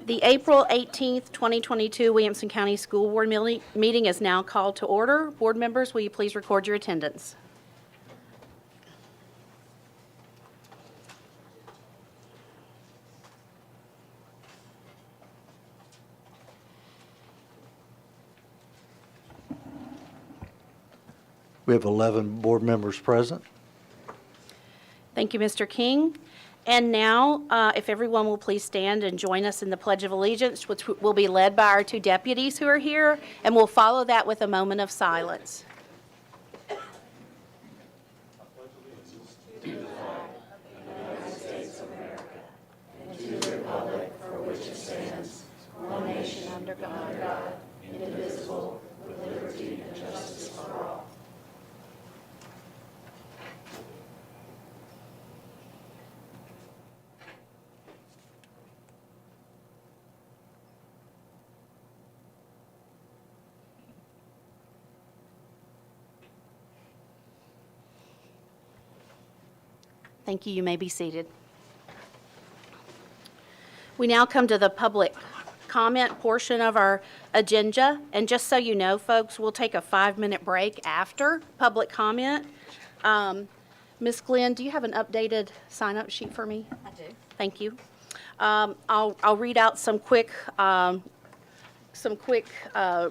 The April 18th, 2022 Williamson County School Board meeting is now called to order. Board members, will you please record your attendance? We have 11 board members present. Thank you, Mr. King. And now, if everyone will please stand and join us in the Pledge of Allegiance, which will be led by our two deputies who are here, and we'll follow that with a moment of silence. Thank you. You may be seated. We now come to the public comment portion of our agenda. And just so you know, folks, we'll take a 5-minute break after public comment. Ms. Glenn, do you have an updated sign-up sheet for me? I do. Thank you. I'll read out some quick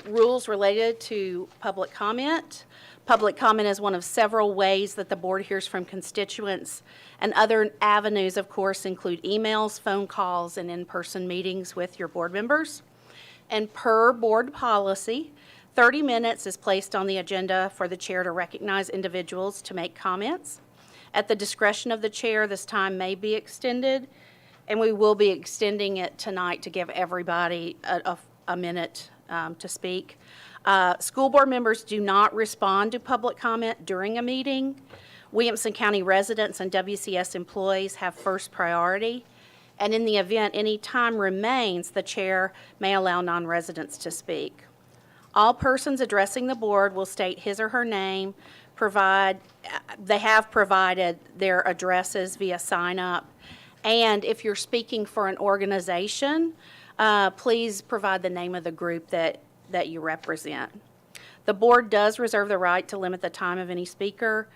rules related to public comment. Public comment is one of several ways that the board hears from constituents, and other avenues, of course, include emails, phone calls, and in-person meetings with your board members. And per board policy, 30 minutes is placed on the agenda for the chair to recognize individuals to make comments. At the discretion of the chair, this time may be extended, and we will be extending it tonight to give everybody a minute to speak. School board members do not respond to public comment during a meeting. Williamson County residents and WCS employees have first priority. And in the event any time remains, the chair may allow non-residents to speak. All persons addressing the board will state his or her name, they have provided their addresses via sign-up. And if you're speaking for an organization, please provide the name of the group that you represent. The board does reserve the right to limit the time of any speaker,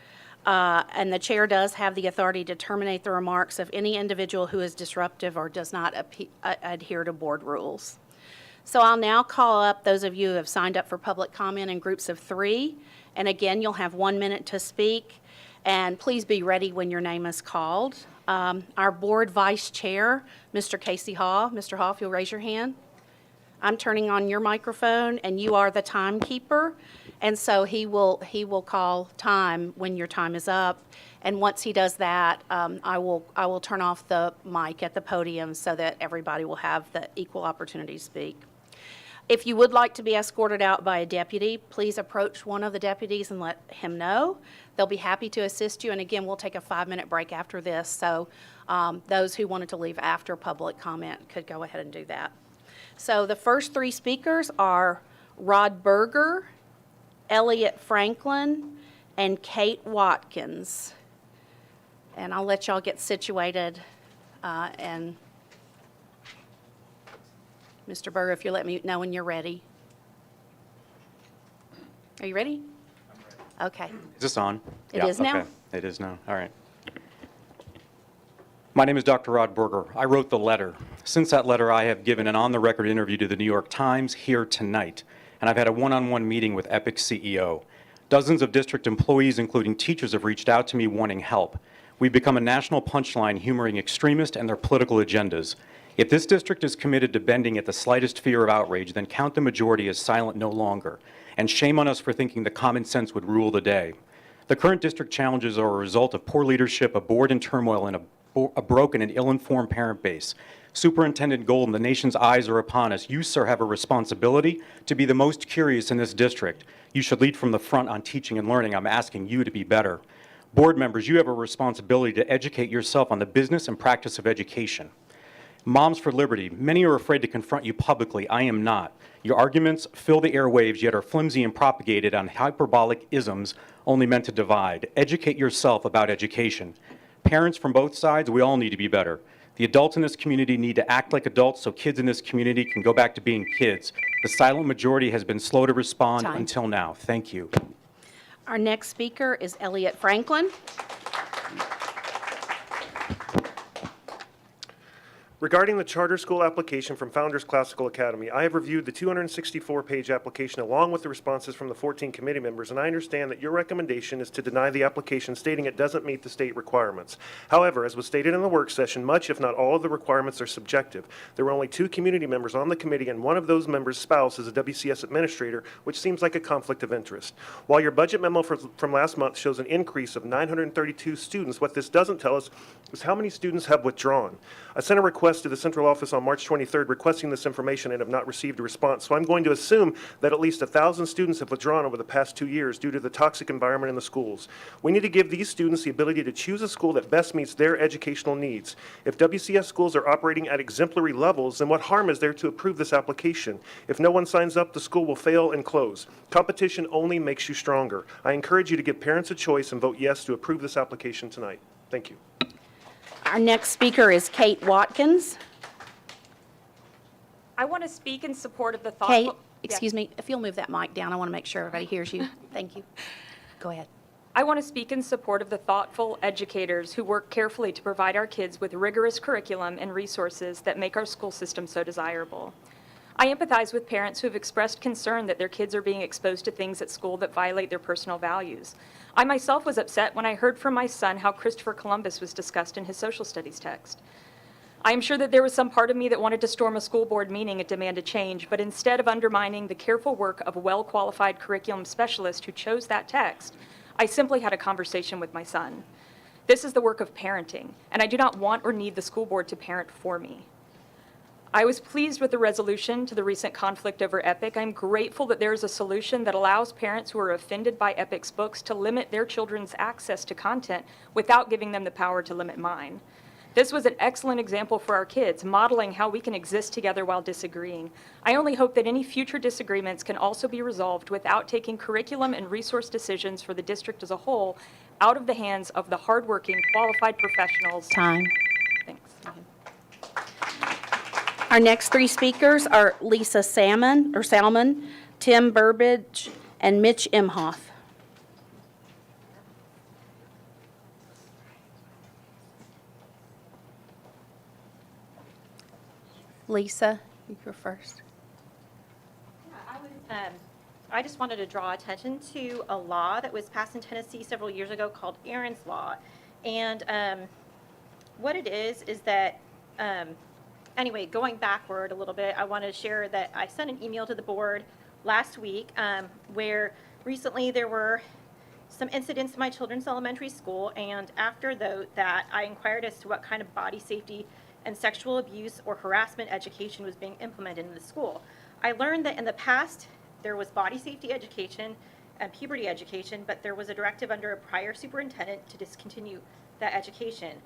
and the chair does have the authority to terminate the remarks of any individual who is disruptive or does not adhere to board rules. So I'll now call up those of you who have signed up for public comment in groups of 3, and again, you'll have 1 minute to speak, and please be ready when your name is called. Our board vice chair, Mr. Casey Haw. Mr. Haw, if you'll raise your hand. I'm turning on your microphone, and you are the timekeeper, and so he will call time when your time is up. And once he does that, I will turn off the mic at the podium so that everybody will have the equal opportunity to speak. If you would like to be escorted out by a deputy, please approach one of the deputies and let him know. They'll be happy to assist you. And again, we'll take a 5-minute break after this, so those who wanted to leave after public comment could go ahead and do that. So the first 3 speakers are Rod Berger, Elliot Franklin, and Kate Watkins. And I'll let y'all get situated. And Mr. Berger, if you let me know when you're ready. Are you ready? I'm ready. Okay. Is this on? It is now. Okay. It is now. All right. My name is Dr. Rod Berger. I wrote the letter. Since that letter, I have given an on-the-record interview to the New York Times here tonight, and I've had a one-on-one meeting with Epic's CEO. Dozens of district employees, including teachers, have reached out to me wanting help. We've become a national punchline humoring extremists and their political agendas. If this district is committed to bending at the slightest fear of outrage, then count the majority as silent no longer. And shame on us for thinking that common sense would rule the day. The current district challenges are a result of poor leadership, a board in turmoil, and a broken and ill-informed parent base. Superintendent Golden, the nation's eyes are upon us. You, sir, have a responsibility to be the most curious in this district. You should lead from the front on teaching and learning. I'm asking you to be better. Board members, you have a responsibility to educate yourself on the business and practice of education. Moms for Liberty, many are afraid to confront you publicly. I am not. Your arguments fill the airwaves, yet are flimsy and propagated on hyperbolic isms only meant to divide. Educate yourself about education. Parents from both sides, we all need to be better. The adults in this community need to act like adults so kids in this community can go back to being kids. The silent majority has been slow to respond Time. until now. Thank you. Our next speaker is Elliot Franklin. Regarding the charter school application from Founders Classical Academy, I have reviewed the 264-page application along with the responses from the 14 committee members, and I understand that your recommendation is to deny the application, stating it doesn't meet the state requirements. However, as was stated in the work session, much if not all of the requirements are subjective. There were only 2 community members on the committee, and one of those members' spouse is a WCS administrator, which seems like a conflict of interest. While your budget memo from last month shows an increase of 932 students, what this doesn't tell us is how many students have withdrawn. I sent a request to the central office on March 23rd requesting this information and have not received a response. So I'm going to assume that at least 1,000 students have withdrawn over the past 2 years due to the toxic environment in the schools. We need to give these students the ability to choose a school that best meets their educational needs. If WCS schools are operating at exemplary levels, then what harm is there to approve this application? If no one signs up, the school will fail and close. Competition only makes you stronger. I encourage you to give parents a choice and vote yes to approve this application tonight. Thank you. Our next speaker is Kate Watkins. I want to speak in support of the Kate, thoughtful... excuse me, if you'll move that mic down, I want to make sure everybody hears you. Thank you. Go ahead. I want to speak in support of the thoughtful educators who work carefully to provide our kids with rigorous curriculum and resources that make our school system so desirable. I empathize with parents who have expressed concern that their kids are being exposed to things at school that violate their personal values. I myself was upset when I heard from my son how Christopher Columbus was discussed in his social studies text. I am sure that there was some part of me that wanted to storm a school board meeting and demand a change, but instead of undermining the careful work of a well-qualified curriculum specialist who chose that text, I simply had a conversation with my son. This is the work of parenting, and I do not want or need the school board to parent for me. I was pleased with the resolution to the recent conflict over EPIC. I'm grateful that there is a solution that allows parents who are offended by EPIC's books to limit their children's access to content without giving them the power to limit mine. This was an excellent example for our kids, modeling how we can exist together while disagreeing. I only hope that any future disagreements can also be resolved without taking curriculum and resource decisions for the district as a whole out of the hands of the hardworking, qualified professionals. Time. Thanks. Our next 3 speakers are Lisa Salmon, Tim Burbidge, and Mitch Imhoff. Lisa, you go first. I just wanted to draw attention to a law that was passed in Tennessee several years ago called Aaron's Law. And what it is that, anyway, going backward a little bit, I want to share that I sent an email to the board last week where recently there were some incidents in my children's elementary school, and after that, I inquired as to what kind of body safety and sexual abuse or harassment education was being implemented in the school. I learned that in the past, there was body safety education and puberty education, but there was a directive under a prior superintendent to discontinue that education,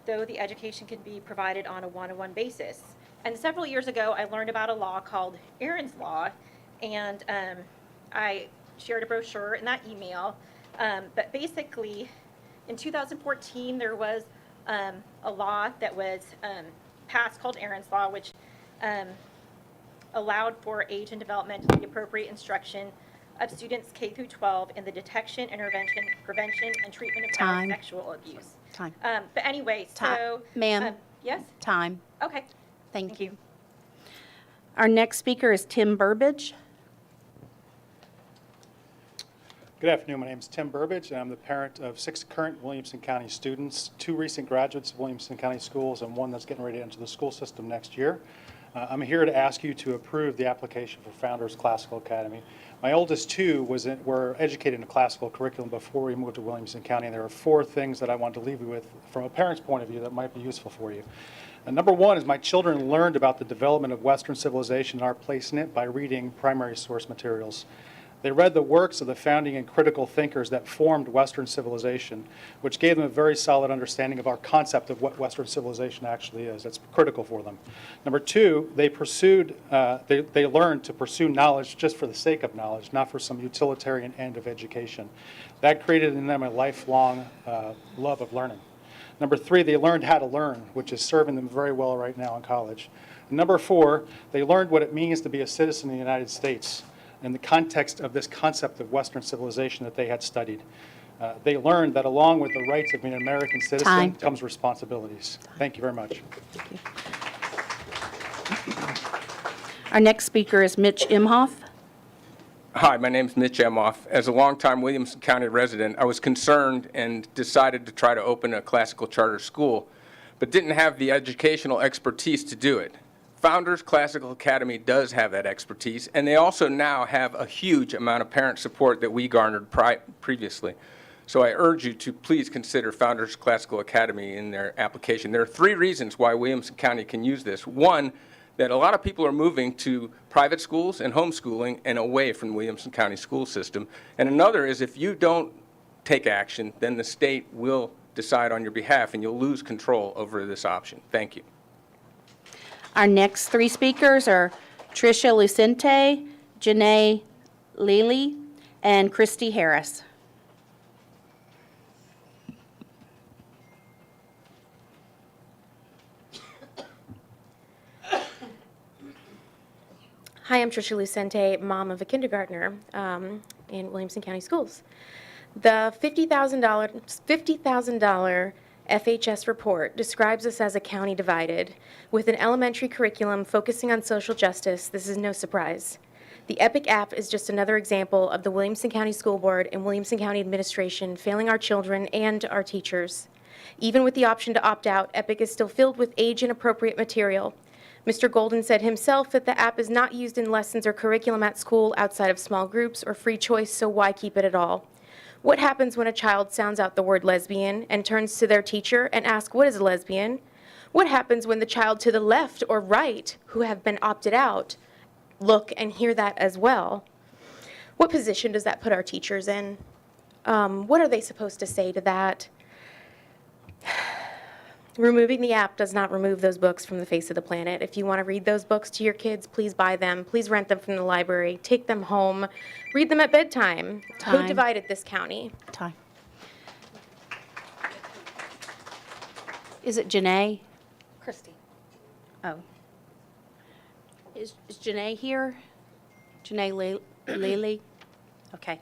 though the education can be provided on a one-on-one basis. And several years ago, I learned about a law called Aaron's Law, and I shared a brochure in that email. But basically, in 2014, there was a law that was passed called Aaron's Law, which allowed for age and developmentally appropriate instruction of students K through 12 in the detection, intervention, prevention, and treatment of child sexual abuse. Time. But anyway, so... Ma'am. Yes? Time. Okay. Thank you. Our next speaker is Tim Burbidge. Good afternoon. My name is Tim Burbidge, and I'm the parent of 6 current Williamson County students, 2 recent graduates of Williamson County Schools, and 1 that's getting ready to enter the school system next year. I'm here to ask you to approve the application for Founders Classical Academy. My oldest 2 were educated in a classical curriculum before we moved to Williamson County, and there are 4 things that I want to leave you with from a parent's point of view that might be useful for you. Number 1 is my children learned about the development of Western civilization and our place in it by reading primary source materials. They read the works of the founding and critical thinkers that formed Western civilization, which gave them a very solid understanding of our concept of what Western civilization actually is. That's critical for them. Number 2, they learned to pursue knowledge just for the sake of knowledge, not for some utilitarian end of education. That created in them a lifelong love of learning. Number 3, they learned how to learn, which is serving them very well right now in college. And number 4, they learned what it means to be a citizen in the United States in the context of this concept of Western civilization that they had studied. They learned that along with the rights of being an American citizen Time. comes responsibilities. Thank you very much. Our next speaker is Mitch Imhoff. Hi, my name's Mitch Imhoff. As a longtime Williamson County resident, I was concerned and decided to try to open a classical charter school, but didn't have the educational expertise to do it. Founders Classical Academy does have that expertise, and they also now have a huge amount of parent support that we garnered previously. So I urge you to please consider Founders Classical Academy in their application. There are 3 reasons why Williamson County can use this. One, that a lot of people are moving to private schools and homeschooling and away from the Williamson County school system. And another is if you don't take action, then the state will decide on your behalf and you'll lose control over this option. Thank you. Our next 3 speakers are Tricia Lucente, Janae Lely, and Christy Harris. Hi, I'm Tricia Lucente, mom of a kindergartner in Williamson County Schools. The $50,000 FHS report describes us as a county divided, with an elementary curriculum focusing on social justice. This is no surprise. The EPIC app is just another example of the Williamson County School Board and Williamson County administration failing our children and our teachers. Even with the option to opt out, EPIC is still filled with age-inappropriate material. Mr. Golden said himself that the app is not used in lessons or curriculum at school outside of small groups or free choice, so why keep it at all? What happens when a child sounds out the word lesbian and turns to their teacher and asks, what is a lesbian? What happens when the child to the left or right, who have been opted out, look and hear that as well? What position does that put our teachers in? What are they supposed to say to that? Removing the app does not remove those books from the face of the planet. If you want to read those books to your kids, please buy them. Please rent them from the library. Take them home. Read them at bedtime. Time. Who divided this county? Time. Is it Janae? Christy. Oh. Is Janae here? Janae Lely? Okay.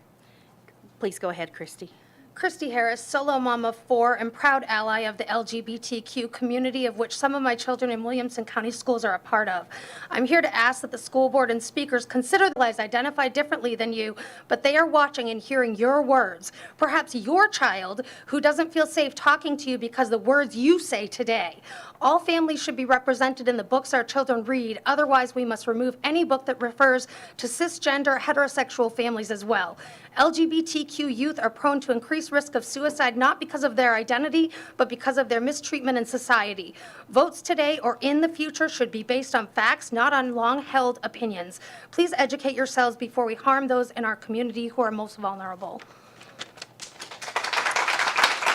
Please go ahead, Christy. Christy Harris, solo mom of 4 and proud ally of the LGBTQ community, of which some of my children in Williamson County Schools are a part of. I'm here to ask that the school board and speakers consider the lives identified differently than you, but they are watching and hearing your words. Perhaps your child who doesn't feel safe talking to you because the words you say today. All families should be represented in the books our children read. Otherwise, we must remove any book that refers to cisgender heterosexual families as well. LGBTQ youth are prone to increased risk of suicide not because of their identity, but because of their mistreatment in society. Votes today or in the future should be based on facts, not on long-held opinions. Please educate yourselves before we harm those in our community who are most vulnerable.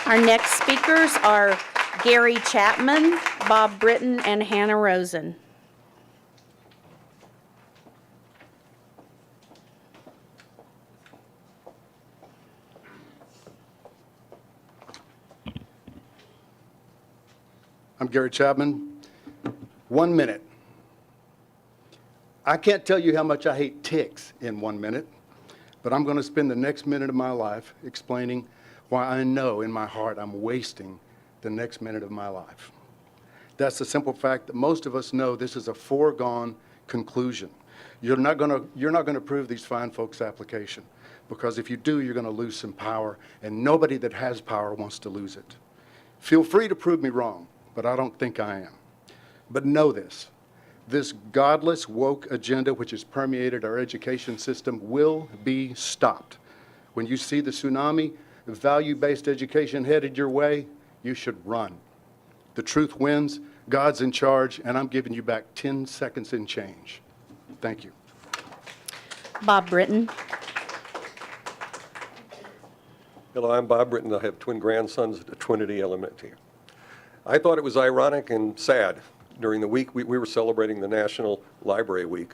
Our next speakers are Gary Chapman, Bob Britton, and Hannah Rosen. I'm Gary Chapman. 1 minute. I can't tell you how much I hate ticks in 1 minute, but I'm going to spend the next minute of my life explaining why I know in my heart I'm wasting the next minute of my life. That's the simple fact that most of us know this is a foregone conclusion. You're not going to approve these fine folks' application, because if you do, you're going to lose some power, and nobody that has power wants to lose it. Feel free to prove me wrong, but I don't think I am. But know this godless woke agenda which has permeated our education system will be stopped. When you see the tsunami of value-based education headed your way, you should run. The truth wins, God's in charge, and I'm giving you back 10 seconds and change. Thank you. Bob Britton. Hello, I'm Bob Britton. I have twin grandsons at Trinity Elementary. I thought it was ironic and sad. During the week we were celebrating the National Library Week.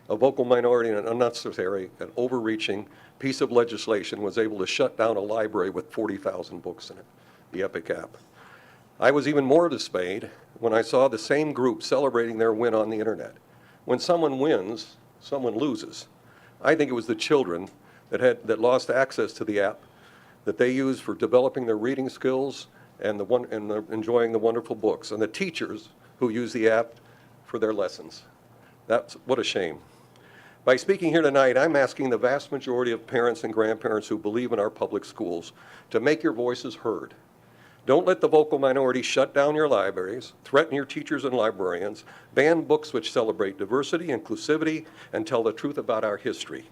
A vocal minority and an unnecessary and overreaching piece of legislation was able to shut down a library with 40,000 books in it, the EPIC app. I was even more dismayed when I saw the same group celebrating their win on the internet. When someone wins, someone loses. I think it was the children that lost access to the app that they used for developing their reading skills and enjoying the wonderful books, and the teachers who use the app for their lessons. What a shame. By speaking here tonight, I'm asking the vast majority of parents and grandparents who believe in our public schools to make your voices heard. Don't let the vocal minority shut down your libraries, threaten your teachers and librarians, ban books which celebrate diversity, inclusivity, and tell the truth about our history.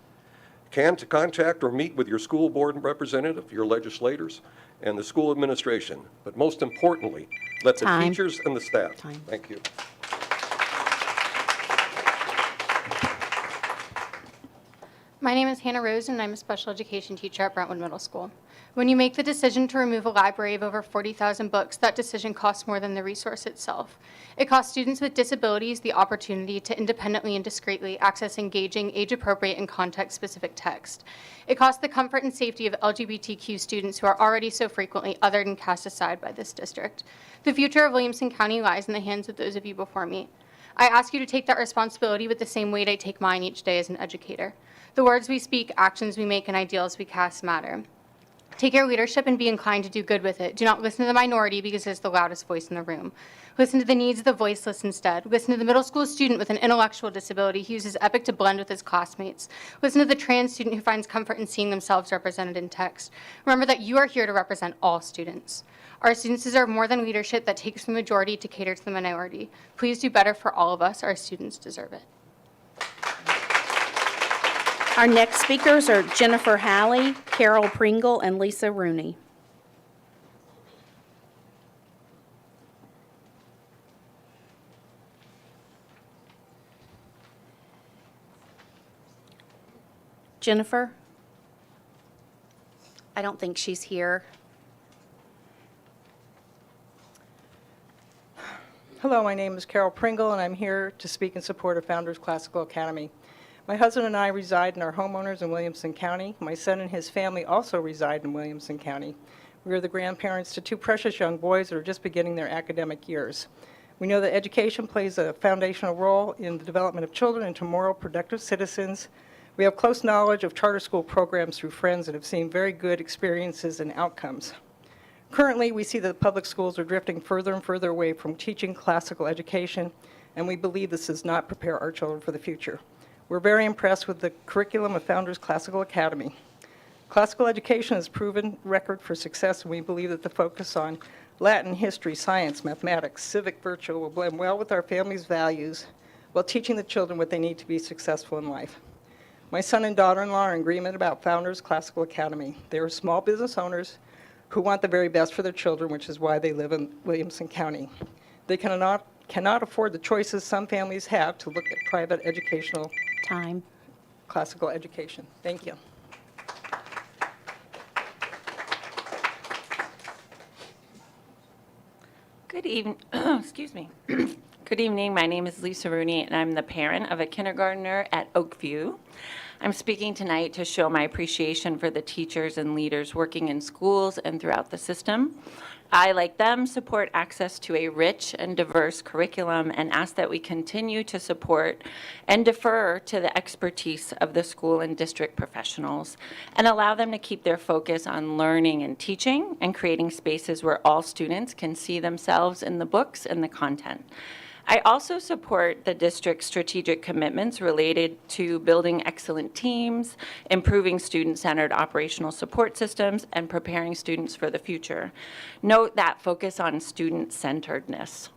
To contact or meet with your school board representative, your legislators, and the school administration. But most importantly, let the Time. teachers and the staff. Time. Thank you. My name is Hannah Rose, and I'm a special education teacher at Brentwood Middle School. When you make the decision to remove a library of over 40,000 books, that decision costs more than the resource itself. It costs students with disabilities the opportunity to independently and discreetly access engaging, age-appropriate, and context-specific text. It costs the comfort and safety of LGBTQ students who are already so frequently othered and cast aside by this district. The future of Williamson County lies in the hands of those of you before me. I ask you to take that responsibility with the same weight I take mine each day as an educator. The words we speak, actions we make, and ideals we cast matter. Take your leadership and be inclined to do good with it. Do not listen to the minority because it's the loudest voice in the room. Listen to the needs of the voiceless instead. Listen to the middle school student with an intellectual disability who uses EPIC to blend with his classmates. Listen to the trans student who finds comfort in seeing themselves represented in text. Remember that you are here to represent all students. Our students deserve more than leadership that takes the majority to cater to the minority. Please do better for all of us. Our students deserve it. Our next speakers are Jennifer Halley, Carol Pringle, and Lisa Rooney. Jennifer? I don't think she's here. Hello, my name is Carol Pringle, and I'm here to speak in support of Founders Classical Academy. My husband and I reside in our homeowners in Williamson County. My son and his family also reside in Williamson County. We are the grandparents to two precious young boys that are just beginning their academic years. We know that education plays a foundational role in the development of children into moral, productive citizens. We have close knowledge of charter school programs through friends and have seen very good experiences and outcomes. Currently, we see that the public schools are drifting further and further away from teaching classical education, and we believe this does not prepare our children for the future. We're very impressed with the curriculum of Founders Classical Academy. Classical education has proven record for success, and we believe that the focus on Latin, history, science, mathematics, civic virtue will blend well with our family's values while teaching the children what they need to be successful in life. My son and daughter-in-law are in agreement about Founders Classical Academy. They are small business owners who want the very best for their children, which is why they live in Williamson County. They cannot afford the choices some families have to look at private educational Time. classical education. Thank you. Good evening. Excuse me. Good evening. My name is Lisa Rooney, and I'm the parent of a kindergartner at Oakview. I'm speaking tonight to show my appreciation for the teachers and leaders working in schools and throughout the system. I, like them, support access to a rich and diverse curriculum and ask that we continue to support and defer to the expertise of the school and district professionals and allow them to keep their focus on learning and teaching and creating spaces where all students can see themselves in the books and the content. I also support the district's strategic commitments related to building excellent teams, improving student-centered operational support systems, and preparing students for the future. Note that focus on student-centeredness.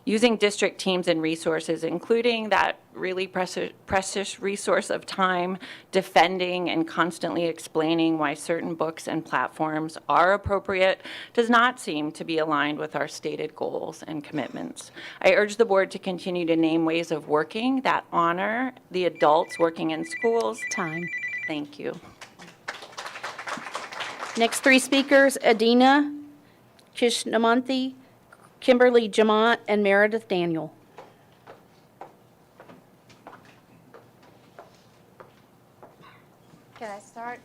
Using district teams and resources, including that really precious resource of time, defending and constantly explaining why certain books and platforms are appropriate, does not seem to be aligned with our stated goals and commitments. I urge the board to continue to name ways of working that honor the adults working in schools. Time. Thank you. Next three speakers, Adina Krishnamurthy, Kimberly Jamont, and Meredith Daniel. Can I start?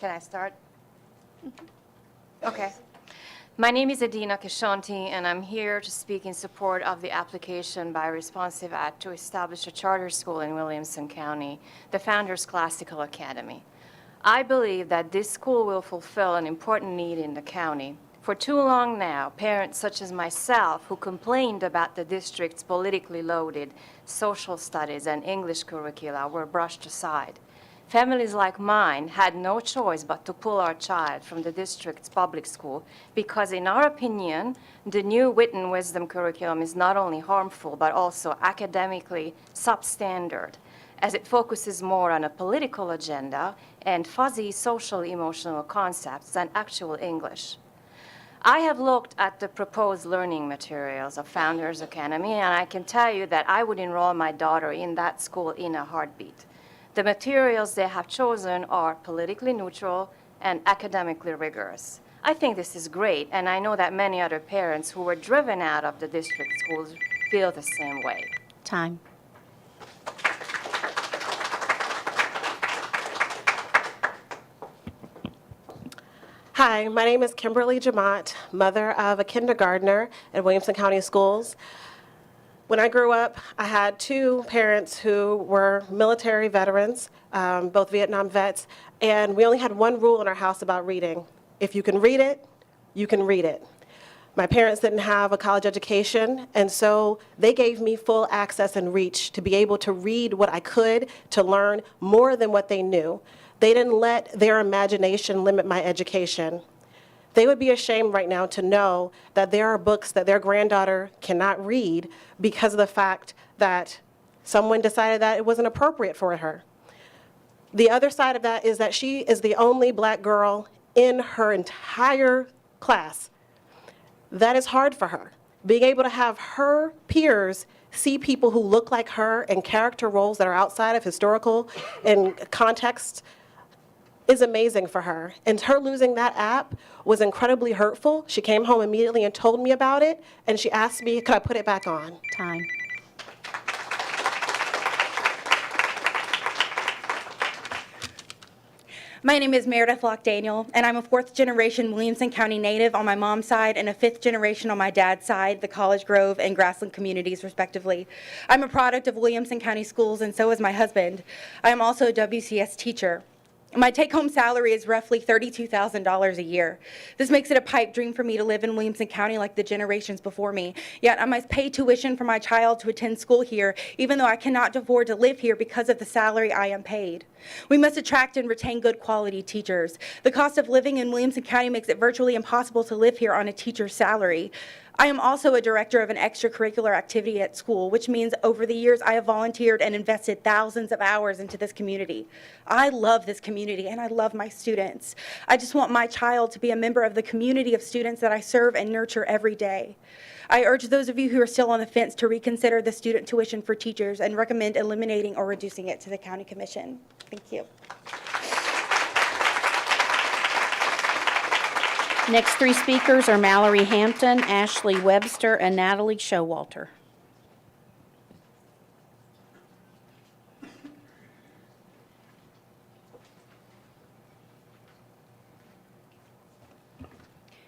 Can I start? Okay. My name is Adina Kishanti, and I'm here to speak in support of the application by Responsive Act to establish a charter school in Williamson County, the Founders Classical Academy. I believe that this school will fulfill an important need in the county. For too long now, parents such as myself who complained about the district's politically loaded social studies and English curricula were brushed aside. Families like mine had no choice but to pull our child from the district's public school because, in our opinion, the new Witten Wisdom curriculum is not only harmful but also academically substandard, as it focuses more on a political agenda and fuzzy social emotional concepts than actual English. I have looked at the proposed learning materials of Founders Academy, and I can tell you that I would enroll my daughter in that school in a heartbeat. The materials they have chosen are politically neutral and academically rigorous. I think this is great, and I know that many other parents who were driven out of the district schools feel the same way. Time. Hi, my name is Kimberly Jamont, mother of a kindergartner at Williamson County Schools. When I grew up, I had two parents who were military veterans, both Vietnam vets, and we only had one rule in our house about reading. If you can read it, you can read it. My parents didn't have a college education, and so they gave me full access and reach to be able to read what I could, to learn more than what they knew. They didn't let their imagination limit my education. They would be ashamed right now to know that there are books that their granddaughter cannot read because of the fact that someone decided that it wasn't appropriate for her. The other side of that is that she is the only black girl in her entire class. That is hard for her. Being able to have her peers see people who look like her in character roles that are outside of historical and context is amazing for her. And her losing that app was incredibly hurtful. She came home immediately and told me about it, and she asked me, could I put it back on? Time. My name is Meredith Lock-Daniel, and I'm a fourth-generation Williamson County native on my mom's side and a fifth generation on my dad's side, the College Grove and Grassland communities, respectively. I'm a product of Williamson County Schools, and so is my husband. I am also a WCS teacher. My take-home salary is roughly $32,000 a year. This makes it a pipe dream for me to live in Williamson County like the generations before me. Yet I must pay tuition for my child to attend school here, even though I cannot afford to live here because of the salary I am paid. We must attract and retain good quality teachers. The cost of living in Williamson County makes it virtually impossible to live here on a teacher's salary. I am also a director of an extracurricular activity at school, which means over the years I have volunteered and invested thousands of hours into this community. I love this community and I love my students. I just want my child to be a member of the community of students that I serve and nurture every day. I urge those of you who are still on the fence to reconsider the student tuition for teachers and recommend eliminating or reducing it to the county commission. Thank you. Next three speakers are Mallory Hampton, Ashley Webster, and Natalie Showalter.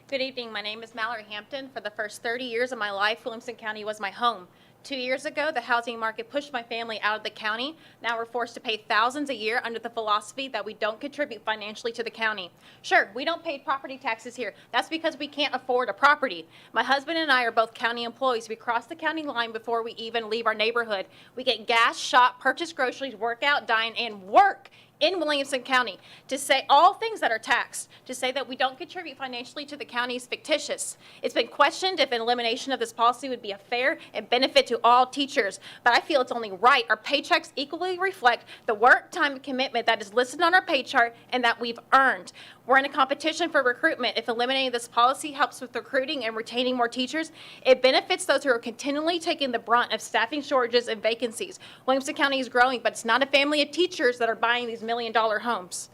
Good evening. My name is Mallory Hampton. For the first 30 years of my life, Williamson County was my home. 2 years ago, the housing market pushed my family out of the county. Now we're forced to pay thousands a year under the philosophy that we don't contribute financially to the county. Sure, we don't pay property taxes here. That's because we can't afford a property. My husband and I are both county employees. We cross the county line before we even leave our neighborhood. We get gas, shop, purchase groceries, work out, dine, and work in Williamson County. To say all things that are taxed, to say that we don't contribute financially to the county is fictitious. It's been questioned if an elimination of this policy would be a fair and benefit to all teachers, but I feel it's only right our paychecks equally reflect the work, time, and commitment that is listed on our pay chart and that we've earned. We're in a competition for recruitment. If eliminating this policy helps with recruiting and retaining more teachers, it benefits those who are continually taking the brunt of staffing shortages and vacancies. Williamson County is growing, but it's not a family of teachers that are buying these million-dollar homes.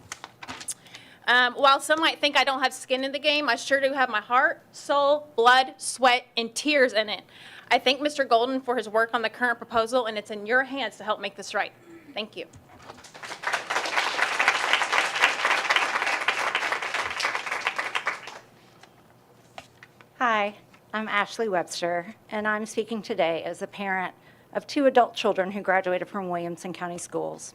While some might think I don't have skin in the game, I sure do have my heart, soul, blood, sweat, and tears in it. I thank Mr. Golden for his work on the current proposal, and it's in your hands to help make this right. Thank you. Hi, I'm Ashley Webster, and I'm speaking today as a parent of 2 adult children who graduated from Williamson County Schools.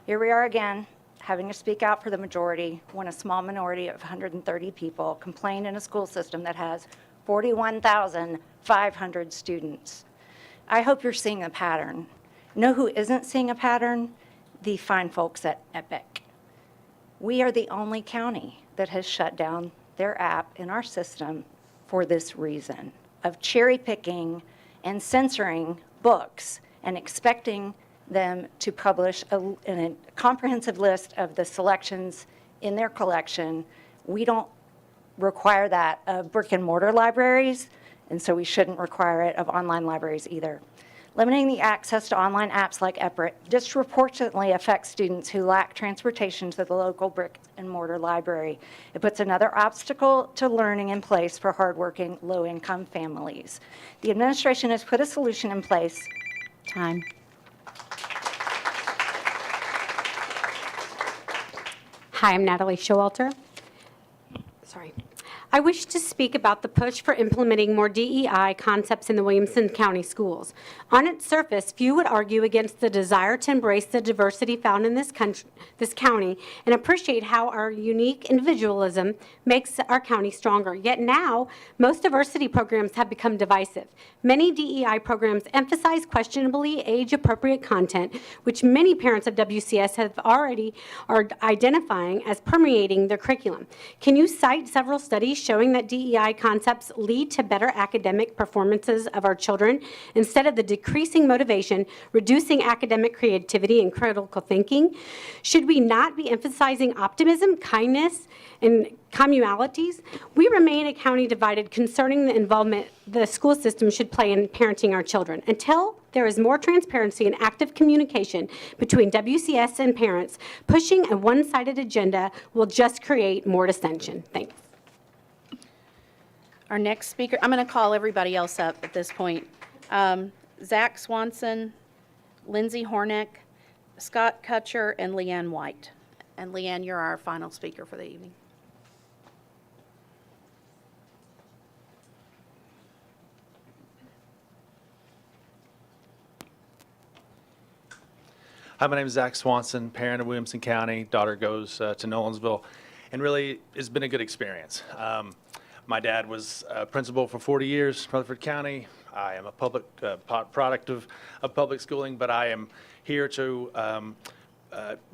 Here we are again, having to speak out for the majority when a small minority of 130 people complain in a school system that has 41,500 students. I hope you're seeing a pattern. Know who isn't seeing a pattern? The fine folks at Epic. We are the only county that has shut down their app in our system for this reason of cherry picking and censoring books and expecting them to publish a comprehensive list of the selections in their collection. We don't require that of brick and mortar libraries, and so we shouldn't require it of online libraries either. Limiting the access to online apps like EPRIT disproportionately affects students who lack transportation to the local brick and mortar library. It puts another obstacle to learning in place for hardworking, low-income families. The administration has put a solution in place. Time. Hi, I'm Natalie Showalter. Sorry. I wish to speak about the push for implementing more DEI concepts in the Williamson County schools. On its surface, few would argue against the desire to embrace the diversity found in this county and appreciate how our unique individualism makes our county stronger. Yet now, most diversity programs have become divisive. Many DEI programs emphasize questionably age-appropriate content, which many parents of WCS are identifying as permeating their curriculum. Can you cite several studies showing that DEI concepts lead to better academic performances of our children instead of the decreasing motivation, reducing academic creativity and critical thinking? Should we not be emphasizing optimism, kindness, and communalities? We remain a county divided concerning the involvement the school system should play in parenting our children. Until there is more transparency and active communication between WCS and parents, pushing a one-sided agenda will just create more dissension. Thanks. Our next speaker, I'm going to call everybody else up at this point. Zach Swanson, Lindsey Hornick, Scott Kutcher, and Leanne White. And Leanne, you're our final speaker for the evening. Hi, my name is Zach Swanson, parent of Williamson County. Daughter goes to Nolensville, and really it's been a good experience. My dad was principal for 40 years, Rutherford County. I am a public product of public schooling, but I am here to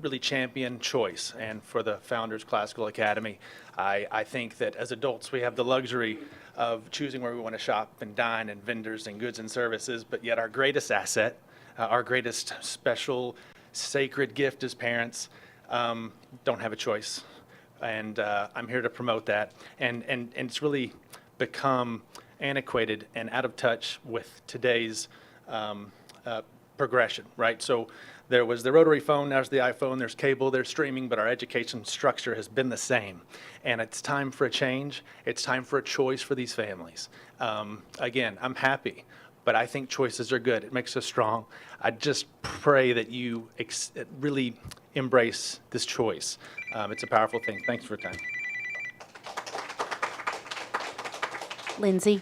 really champion choice. And for the Founders Classical Academy, I think that as adults we have the luxury of choosing where we want to shop and dine and vendors and goods and services, but yet our greatest asset, our greatest special sacred gift as parents, don't have a choice. And I'm here to promote that. And it's really become antiquated and out of touch with today's progression, right? So there was the rotary phone, now there's the iPhone, there's cable, there's streaming, but our education structure has been the same. And it's time for a change. It's time for a choice for these families. Again, I'm happy, but I think choices are good. It makes us strong. I just pray that you really embrace this choice. It's a powerful thing. Thanks for your time. Lindsey.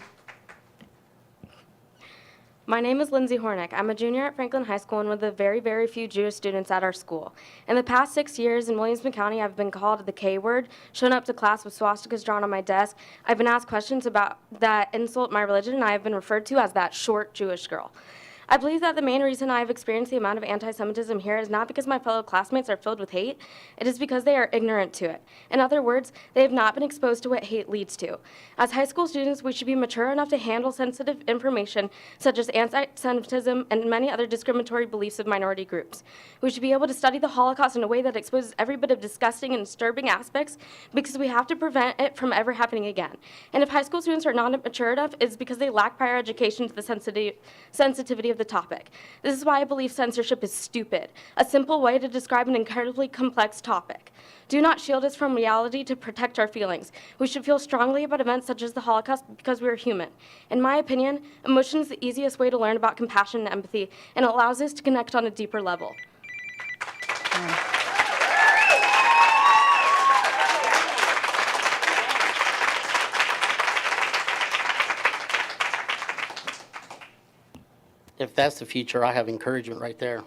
My name is Lindsey Hornick. I'm a junior at Franklin High School and one of the very, very few Jewish students at our school. In the past 6 years in Williamson County, I've been called the K word, shown up to class with swastikas drawn on my desk. I've been asked questions about that insult my religion, and I have been referred to as that short Jewish girl. I believe that the main reason I have experienced the amount of anti-Semitism here is not because my fellow classmates are filled with hate, it is because they are ignorant to it. In other words, they have not been exposed to what hate leads to. As high school students, we should be mature enough to handle sensitive information such as anti-Semitism and many other discriminatory beliefs of minority groups. We should be able to study the Holocaust in a way that exposes every bit of disgusting and disturbing aspects because we have to prevent it from ever happening again. And if high school students are not mature enough, it's because they lack prior education to the sensitivity of the topic. This is why I believe censorship is stupid, a simple way to describe an incredibly complex topic. Do not shield us from reality to protect our feelings. We should feel strongly about events such as the Holocaust because we are human. In my opinion, emotion is the easiest way to learn about compassion and empathy, and it allows us to connect on a deeper level. that's the future, I have encouragement right there.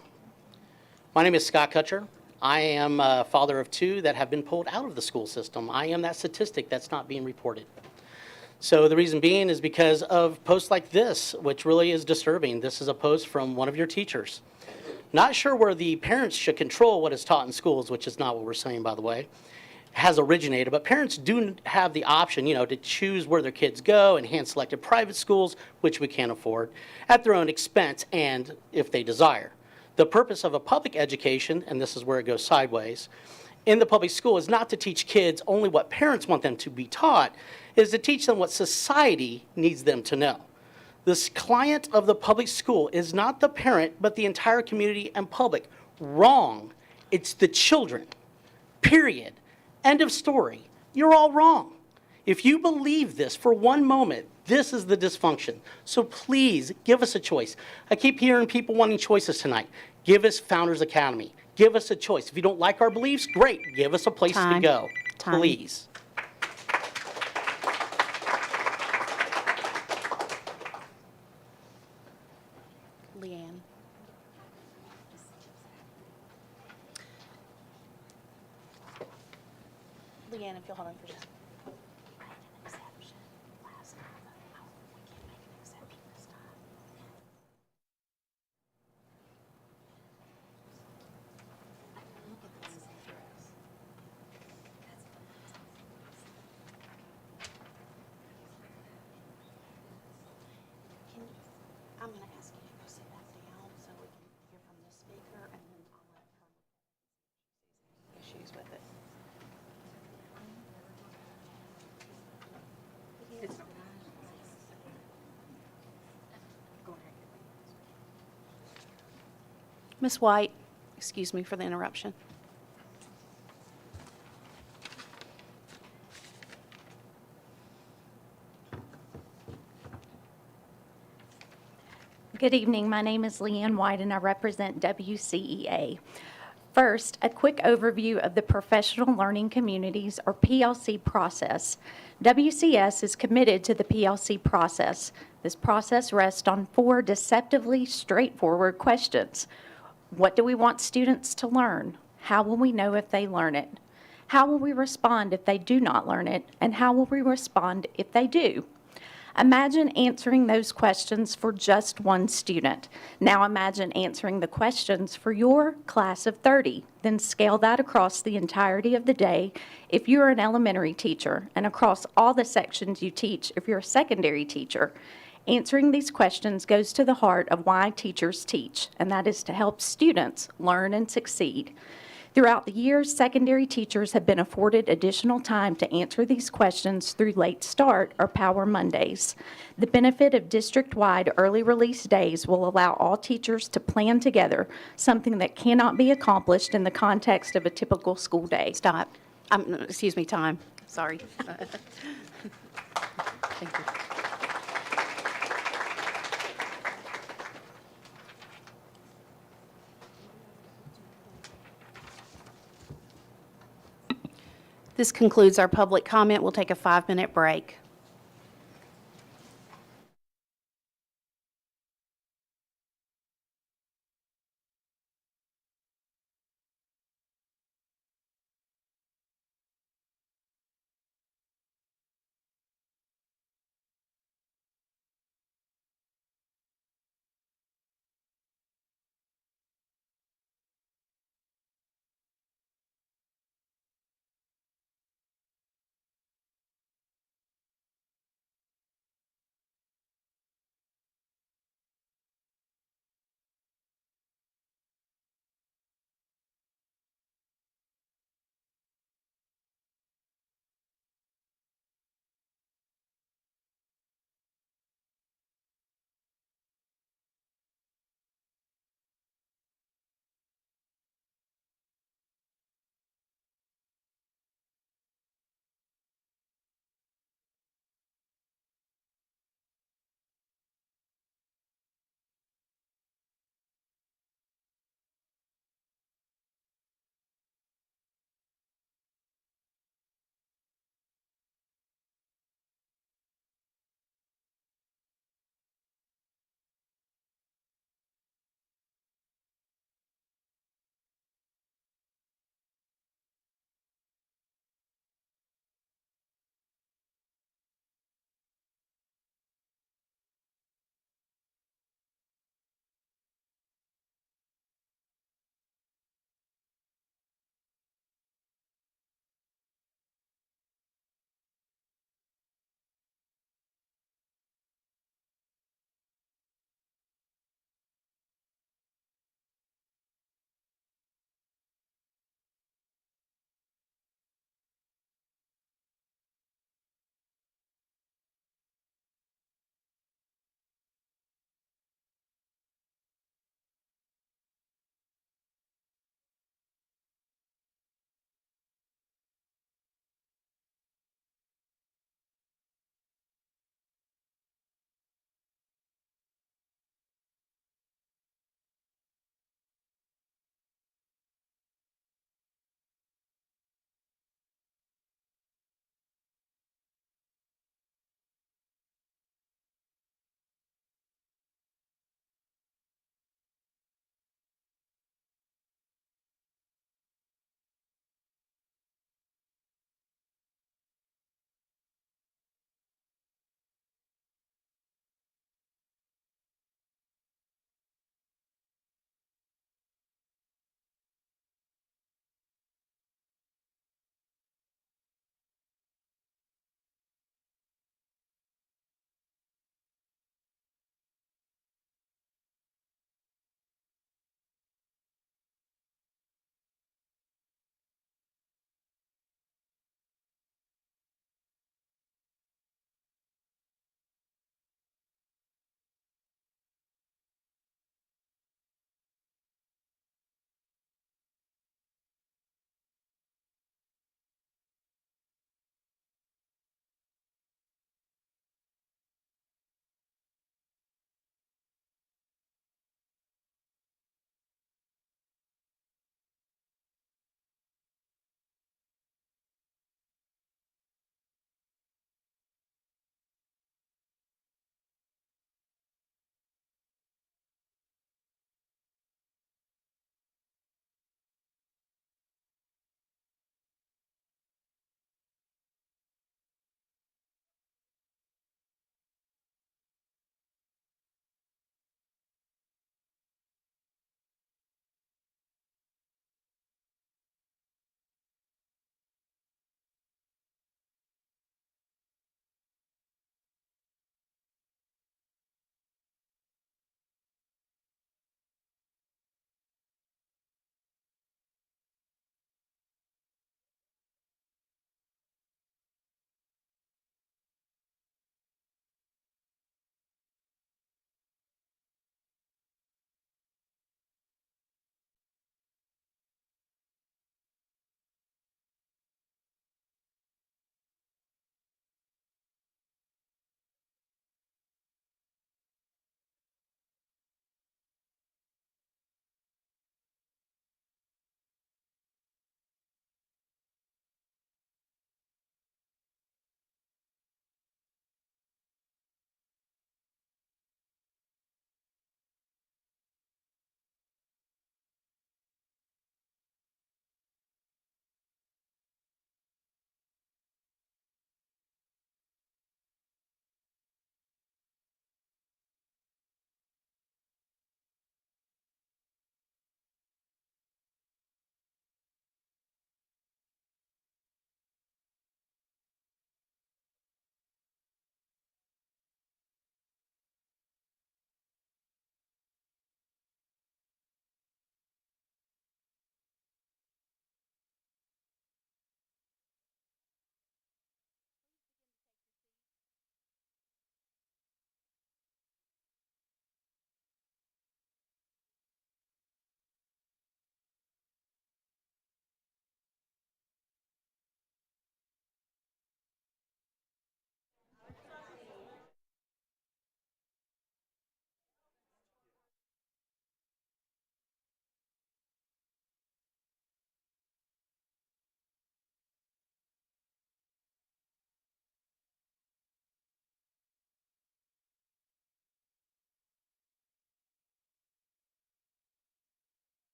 My name is Scott Kutcher. I am a father of 2 that have been pulled out of the school system. I am that statistic that's not being reported. So the reason being is because of posts like this, which really is disturbing. This is a post from one of your teachers. Not sure where the parents should control what is taught in schools, which is not what we're saying, by the way, has originated, but parents do have the option, to choose where their kids go and hand-selected private schools, which we can't afford, at their own expense and if they desire. The purpose of a public education, and this is where it goes sideways, in the public school is not to teach kids only what parents want them to be taught, is to teach them what society needs them to know. This client of the public school is not the parent, but the entire community and public. Wrong. It's the children. Period. End of story. You're all wrong. If you believe this for one moment, this is the dysfunction. So please give us a choice. I keep hearing people wanting choices tonight. Give us Founders Academy. Give us a choice. If you don't like our beliefs, great. Give us a place to go. Please. Leanne. Leanne, if you'll hold on for just. I'm going to ask you to go sit back down so we can hear from the speaker, and then I'll let her issues with it. It's not. Ms. White, excuse me for the interruption. Good evening. My name is Leanne White, and I represent WCEA. First, a quick overview of the Professional Learning Communities, or PLC process. WCS is committed to the PLC process. This process rests on 4 deceptively straightforward questions. What do we want students to learn? How will we know if they learn it? How will we respond if they do not learn it? And how will we respond if they do? Imagine answering those questions for just one student. Now imagine answering the questions for your class of 30. Then scale that across the entirety of the day if you're an elementary teacher, and across all the sections you teach if you're a secondary teacher. Answering these questions goes to the heart of why teachers teach, and that is to help students learn and succeed. Throughout the years, secondary teachers have been afforded additional time to answer these questions through Late Start or Power Mondays. The benefit of district-wide early release days will allow all teachers to plan together, something that cannot be accomplished in the context of a typical school day. Stop. Excuse me, time. Sorry. Thank you. This concludes our public comment. We'll take a 5-minute break.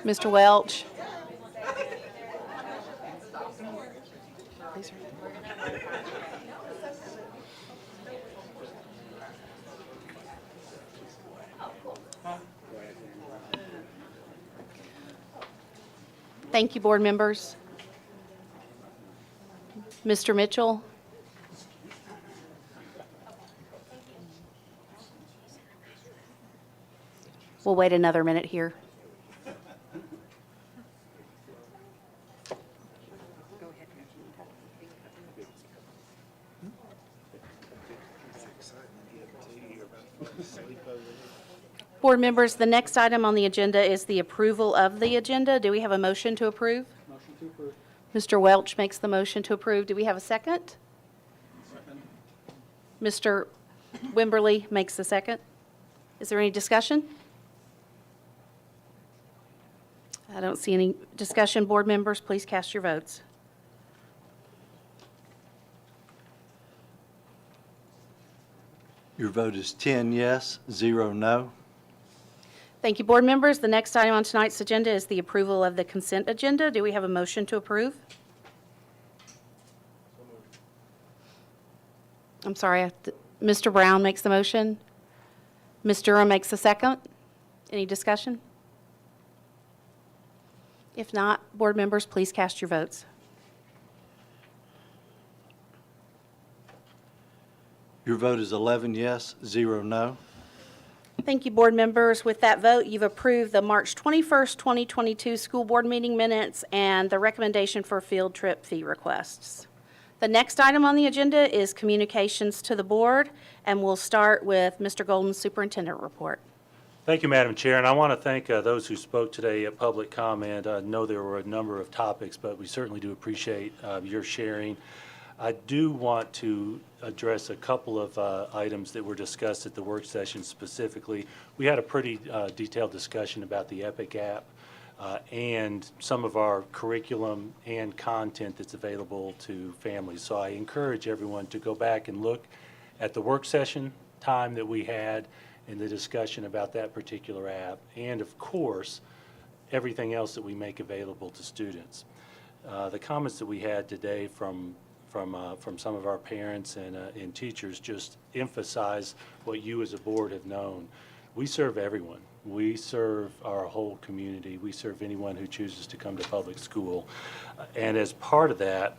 Mr. Welch. Thank you, board members. Mr. Mitchell. We'll wait another minute here. Board members, the next item on the agenda is the approval of the agenda. Do we have a motion to approve? Motion to approve. Mr. Welch makes the motion to approve. Do we have a second? Second. Mr. Wimberly makes the second. Is there any discussion? I don't see any discussion. Board members, please cast your votes. Your vote is 10 yes, 0 no. Thank you, board members. The next item on tonight's agenda is the approval of the consent agenda. Do we have a motion to approve? I'm sorry, Mr. Brown makes the motion. Ms. Durham makes the second. Any discussion? If not, board members, please cast your votes. Your vote is 11 yes, 0 no. Thank you, board members. With that vote, you've approved the March 21st, 2022 school board meeting minutes and the recommendation for field trip fee requests. The next item on the agenda is communications to the board, and we'll start with Mr. Golden's superintendent report. Thank you, Madam Chair, and I want to thank those who spoke today at public comment. I know there were a number of topics, but we certainly do appreciate your sharing. I do want to address a couple of items that were discussed at the work session specifically. We had a pretty detailed discussion about the EPIC app and some of our curriculum and content that's available to families. So I encourage everyone to go back and look at the work session time that we had in the discussion about that particular app, and of course, everything else that we make available to students. The comments that we had today from some of our parents and teachers just emphasize what you as a board have known. We serve everyone. We serve our whole community. We serve anyone who chooses to come to public school. And as part of that,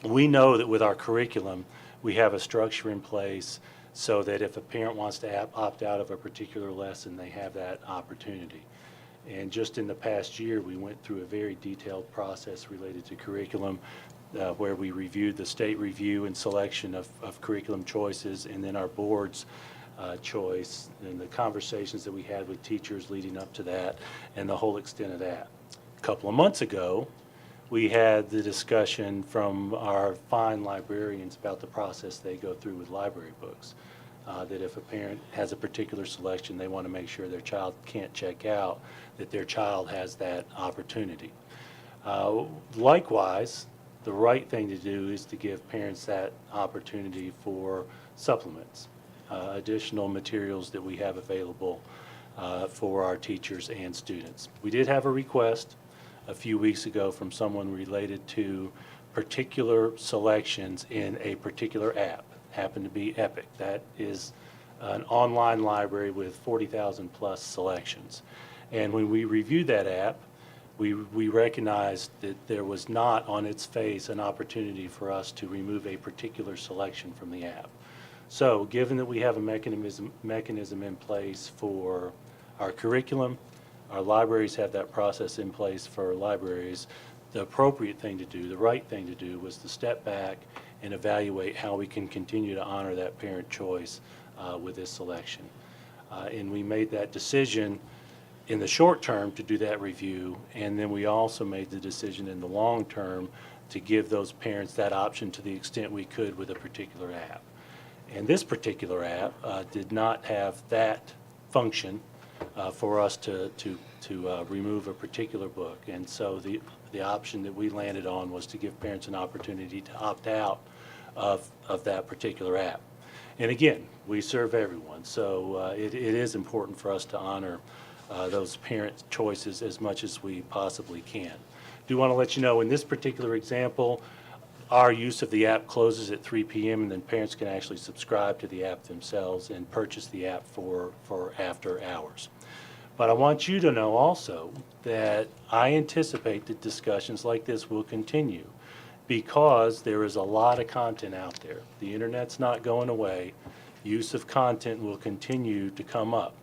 we know that with our curriculum, we have a structure in place so that if a parent wants to opt out of a particular lesson, they have that opportunity. And just in the past year, we went through a very detailed process related to curriculum where we reviewed the state review and selection of curriculum choices, and then our board's choice, and the conversations that we had with teachers leading up to that, and the whole extent of that. A couple of months ago, we had the discussion from our fine librarians about the process they go through with library books. That if a parent has a particular selection, they want to make sure their child can't check out, that their child has that opportunity. Likewise, the right thing to do is to give parents that opportunity for supplements, additional materials that we have available for our teachers and students. We did have a request a few weeks ago from someone related to particular selections in a particular app. Happened to be EPIC. That is an online library with 40,000 plus selections. And when we reviewed that app, we recognized that there was not on its face an opportunity for us to remove a particular selection from the app. So given that we have a mechanism in place for our curriculum, our libraries have that process in place for libraries, the appropriate thing to do, the right thing to do was to step back and evaluate how we can continue to honor that parent choice with this selection. And we made that decision in the short term to do that review, and then we also made the decision in the long term to give those parents that option to the extent we could with a particular app. And this particular app did not have that function for us to remove a particular book. And so the option that we landed on was to give parents an opportunity to opt out of that particular app. And again, we serve everyone, so it is important for us to honor those parent choices as much as we possibly can. Do want to let you know, in this particular example, our use of the app closes at 3 p.m. and then parents can actually subscribe to the app themselves and purchase the app for after hours. But I want you to know also that I anticipate that discussions like this will continue because there is a lot of content out there. The internet's not going away. Use of content will continue to come up.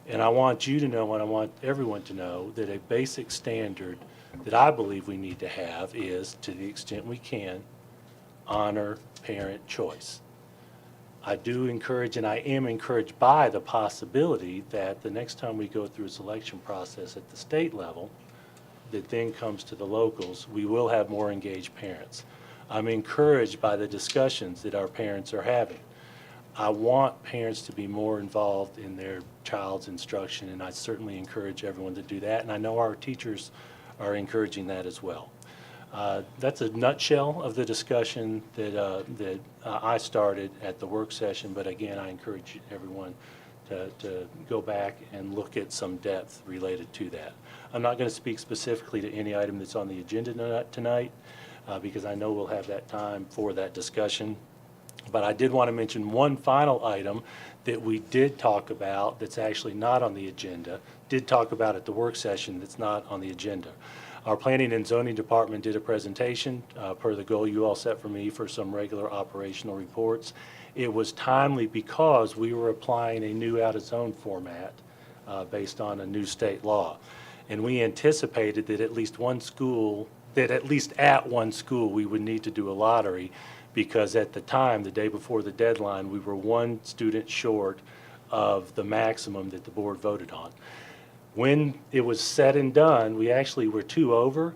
And I want you to know, and I want everyone to know, that a basic standard that I believe we need to have is, to the extent we can, honor parent choice. I do encourage, and I am encouraged by the possibility that the next time we go through a selection process at the state level that then comes to the locals, we will have more engaged parents. I'm encouraged by the discussions that our parents are having. I want parents to be more involved in their child's instruction, and I certainly encourage everyone to do that, and I know our teachers are encouraging that as well. That's a nutshell of the discussion that I started at the work session, but again, I encourage everyone to go back and look at some depth related to that. I'm not going to speak specifically to any item that's on the agenda tonight because I know we'll have that time for that discussion. But I did want to mention one final item that we did talk about that's actually not on the agenda, did talk about at the work session that's not on the agenda. Our Planning and Zoning Department did a presentation per the goal you all set for me for some regular operational reports. It was timely because we were applying a new out-of-zone format based on a new state law. And we anticipated that at least at one school, we would need to do a lottery because at the time, the day before the deadline, we were one student short of the maximum that the board voted on. When it was said and done, we actually were 2 over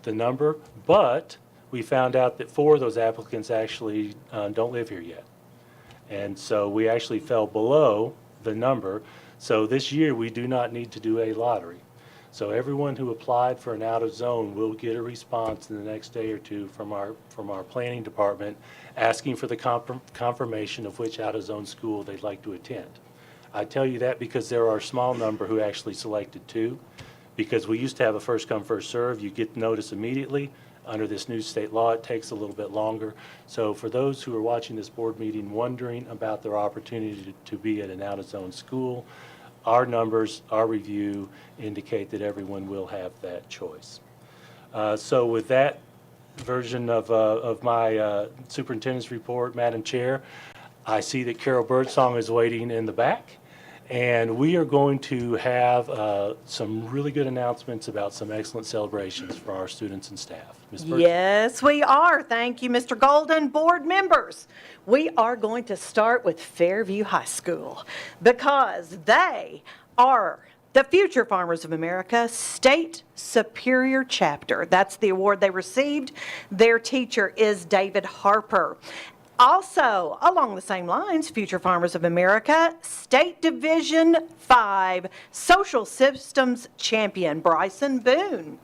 the number, but we found out that 4 of those applicants actually don't live here yet. And so we actually fell below the number. So this year, we do not need to do a lottery. So everyone who applied for an out-of-zone will get a response in the next day or two from our planning department asking for the confirmation of which out-of-zone school they'd like to attend. I tell you that because there are a small number who actually selected 2, because we used to have a first-come, first-served. You get notice immediately. Under this new state law, it takes a little bit longer. So for those who are watching this board meeting wondering about their opportunity to be at an out-of-zone school, our numbers, our review indicate that everyone will have that choice. So with that version of my superintendent's report, Madam Chair, I see that Carol Birdsong is waiting in the back, and we are going to have some really good announcements about some excellent celebrations for our students and staff. Ms. Birdsong. Yes, we are. Thank you, Mr. Golden. Board members, we are going to start with Fairview High School because they are the Future Farmers of America State Superior Chapter. That's the award they received. Their teacher is David Harper. Also, along the same lines, Future Farmers of America State Division 5 Social Systems Champion, Bryson Boone.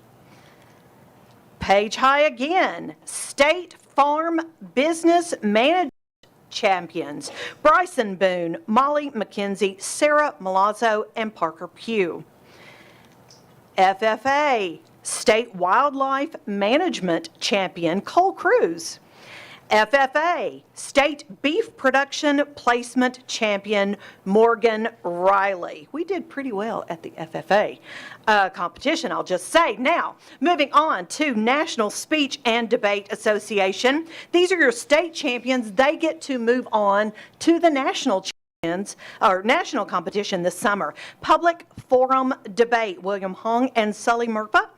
Page High again, State Farm Business Management Champions, Bryson Boone, Molly McKenzie, Sarah Malazzo, and Parker Pugh. FFA State Wildlife Management Champion, Cole Cruz. FFA State Beef Production Placement Champion, Morgan Riley. We did pretty well at the FFA competition, I'll just say. Now, moving on to National Speech and Debate Association. These are your state champions. They get to move on to the national champions or national competition this summer. Public Forum Debate, William Hong and Sully Murpha.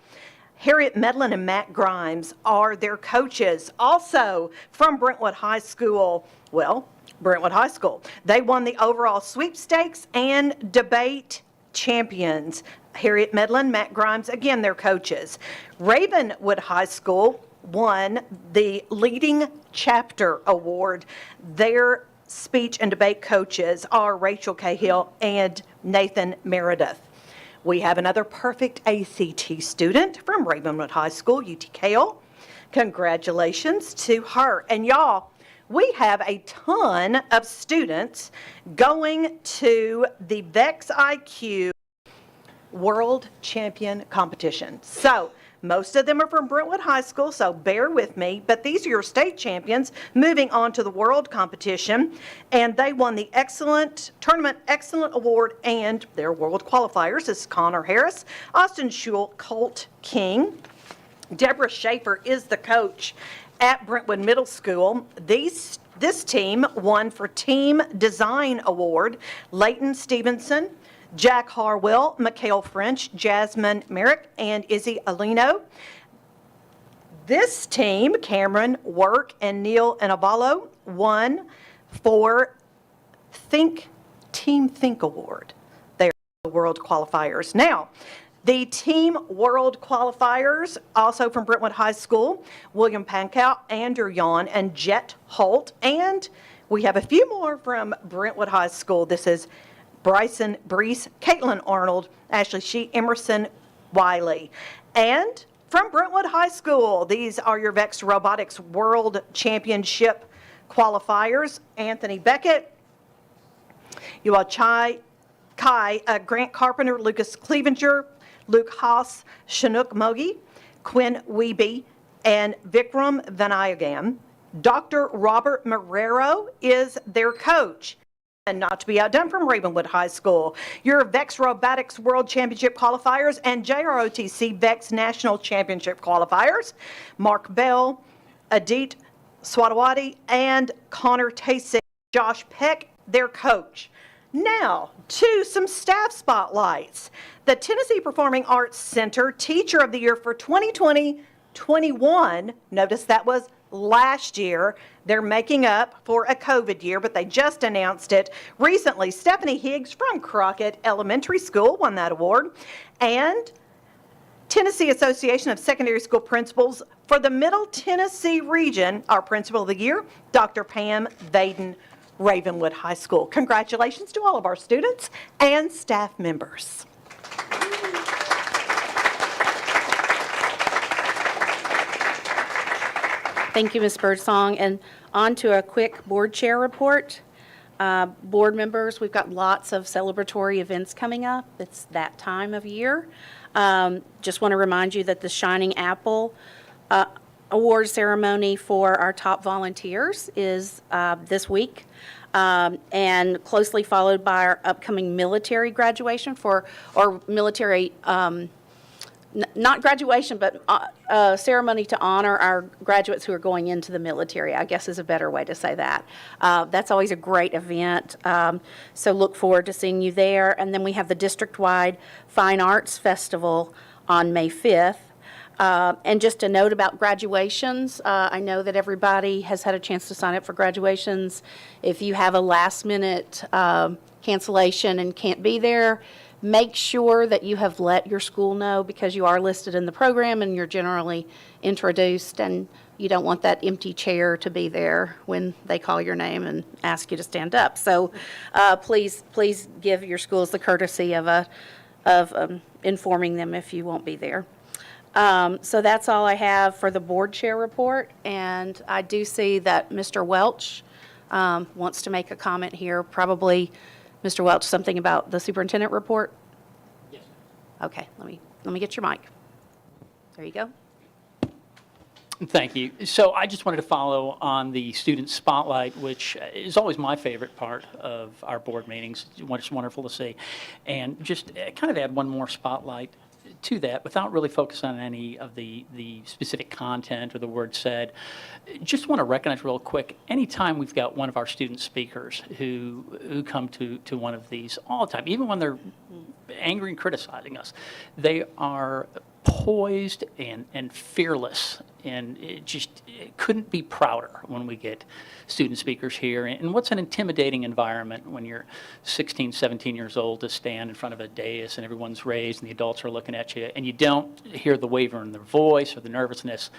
Harriet Medlin and Matt Grimes are their coaches. Also from Brentwood High School, Brentwood High School. They won the overall sweepstakes and debate champions. Harriet Medlin, Matt Grimes, again, their coaches. Ravenwood High School won the Leading Chapter Award. Their speech and debate coaches are Rachel Cahill and Nathan Meredith. We have another perfect ACT student from Ravenwood High School, UTKL. Congratulations to her. And y'all, we have a ton of students going to the VEX IQ World Champion Competition. So most of them are from Brentwood High School, so bear with me, but these are your state champions moving on to the world competition, and they won the Tournament Excellent Award and their world qualifiers. This is Connor Harris, Austin Schul, Colt King. Deborah Schaefer is the coach at Brentwood Middle School. This team won for Team Design Award. Leighton Stevenson, Jack Harwell, Mikhail French, Jasmine Merrick, and Izzy Alino. This team, Cameron Work and Neil Anavalo, won for Team Think Award. They are the world qualifiers. Now, the Team World Qualifiers, also from Brentwood High School, William Pankow, Andrew Yon, and Jet Holt. And we have a few more from Brentwood High School. This is Bryson Brees, Caitlin Arnold, Ashley Shee, Emerson Wiley. And from Brentwood High School, these are your VEX Robotics World Championship qualifiers. Anthony Beckett, Yuachai Kai, Grant Carpenter, Lucas Clevenger, Luke Haas, Chinook Mogi, Quinn Weeby, and Vikram Vinayagam. Dr. Robert Marrero is their coach. And not to be outdone, from Ravenwood High School, your VEX Robotics World Championship qualifiers and JROTC VEX National Championship qualifiers. Mark Bell, Adit Swadawati, and Connor Taysick. Josh Peck, their coach. Now, to some staff spotlights. The Tennessee Performing Arts Center Teacher of the Year for 2020-21, notice that was last year. They're making up for a COVID year, but they just announced it recently. Stephanie Higgs from Crockett Elementary School won that award. And Tennessee Association of Secondary School Principals for the Middle Tennessee region, our Principal of the Year, Dr. Pam Vaden, Ravenwood High School. Congratulations to all of our students and staff members. Thank you, Ms. Birdsong. And on to a quick board chair report. Board members, we've got lots of celebratory events coming up. It's that time of year. Just want to remind you that the Shining Apple award ceremony for our top volunteers is this week, and closely followed by our upcoming military graduation or military, not graduation, but a ceremony to honor our graduates who are going into the military, I guess is a better way to say that. That's always a great event, so look forward to seeing you there. And then we have the district-wide Fine Arts Festival on May 5th. And just a note about graduations, I know that everybody has had a chance to sign up for graduations. If you have a last-minute cancellation and can't be there, make sure that you have let your school know, because you are listed in the program and you're generally introduced, and you don't want that empty chair to be there when they call your name and ask you to stand up. So please give your schools the courtesy of informing them if you won't be there. So that's all I have for the board chair report, and I do see that Mr. Welch wants to make a comment here. Probably, Mr. Welch, something about the superintendent report? Yes. Okay, let me get your mic. There you go. Thank you. So I just wanted to follow on the student spotlight, which is always my favorite part of our board meetings. It's wonderful to see. And just kind of add one more spotlight to that without really focusing on any of the specific content or the words said. Just want to recognize real quick, anytime we've got one of our student speakers who come to one of these all the time, even when they're angry and criticizing us, they are poised and fearless, and it couldn't be prouder when we get student speakers here. And what's an intimidating environment when you're 16, 17 years old to stand in front of a dais and everyone's raised and the adults are looking at you and you don't hear the waver in their voice or the nervousness.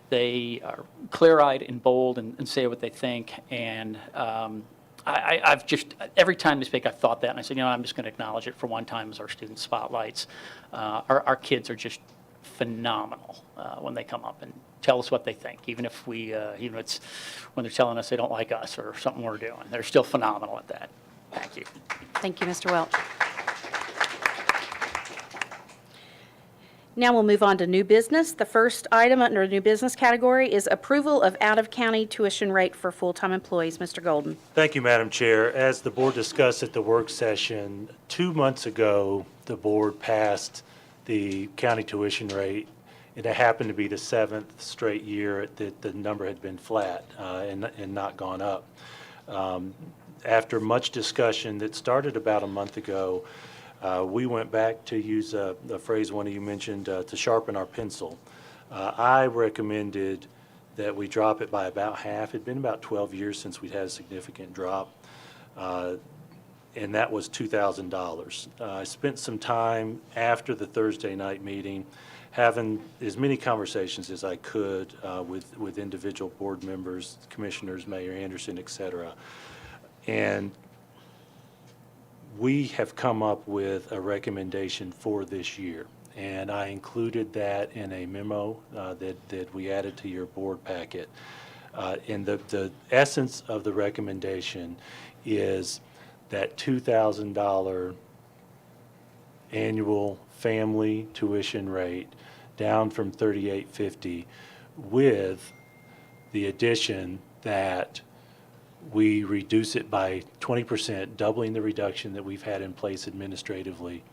They are clear-eyed and bold and say what they think. And I've just, every time they speak, I've thought that, and I said, I'm just going to acknowledge it for one time as our student spotlights. Our kids are just phenomenal when they come up and tell us what they think, even if it's when they're telling us they don't like us or something we're doing. They're still phenomenal at that. Thank you. Thank you, Mr. Welch. Now we'll move on to new business. The first item under the new business category is approval of out-of-county tuition rate for full-time employees. Mr. Golden. Thank you, Madam Chair. As the board discussed at the work session, 2 months ago, the board passed the county tuition rate. It happened to be the 7th straight year that the number had been flat and not gone up. After much discussion that started about a month ago, we went back to use the phrase one of you mentioned, to sharpen our pencil. I recommended that we drop it by about half. It'd been about 12 years since we'd had a significant drop, and that was $2,000. I spent some time after the Thursday night meeting having as many conversations as I could with individual board members, commissioners, Mayor Anderson, et cetera. And we have come up with a recommendation for this year, and I included that in a memo that we added to your board packet. And the essence of the recommendation is that $2,000 annual family tuition rate down from $3,850, with the addition that we reduce it by 20%, doubling the reduction that we've had in place administratively,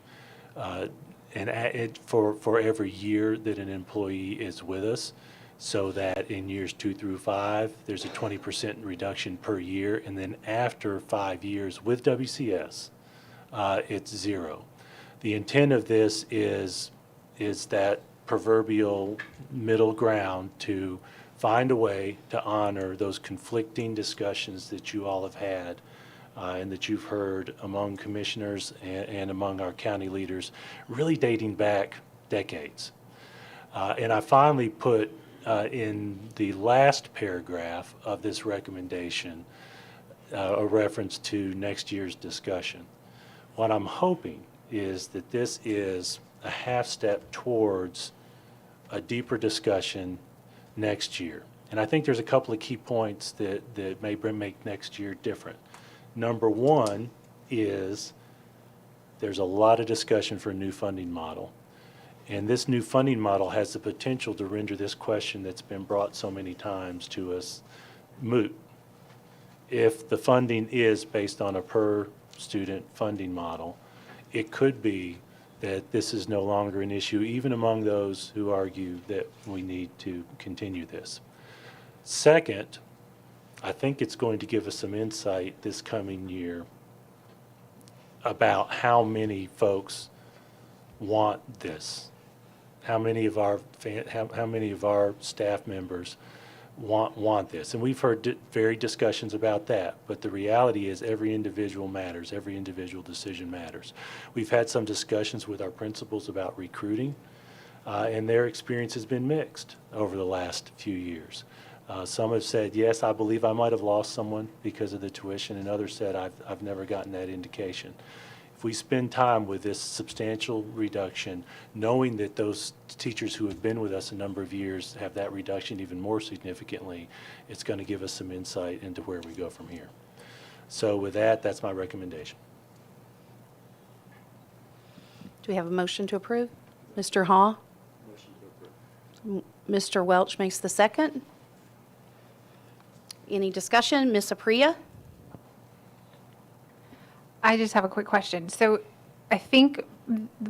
and for every year that an employee is with us, so that in years 2 through 5, there's a 20% reduction per year, and then after 5 years with WCS, it's 0. The intent of this is that proverbial middle ground to find a way to honor those conflicting discussions that you all have had and that you've heard among commissioners and among our county leaders, really dating back decades. And I finally put in the last paragraph of this recommendation a reference to next year's discussion. What I'm hoping is that this is a half step towards a deeper discussion next year. And I think there's a couple of key points that may make next year different. Number one is there's a lot of discussion for a new funding model. And this new funding model has the potential to render this question that's been brought so many times to us moot. If the funding is based on a per student funding model, it could be that this is no longer an issue, even among those who argue that we need to continue this. Second, I think it's going to give us some insight this coming year about how many folks want this, how many of our staff members want this. And we've heard varied discussions about that, but the reality is every individual matters, every individual decision matters. We've had some discussions with our principals about recruiting, and their experience has been mixed over the last few years. Some have said, yes, I believe I might have lost someone because of the tuition, and others said, I've never gotten that indication. If we spend time with this substantial reduction, knowing that those teachers who have been with us a number of years have that reduction even more significantly, it's going to give us some insight into where we go from here. So with that, that's my recommendation. Do we have a motion to approve? Mr. Haw? Motion to approve. Mr. Welch makes the second. Any discussion? Ms. Apria? I just have a quick question. So I think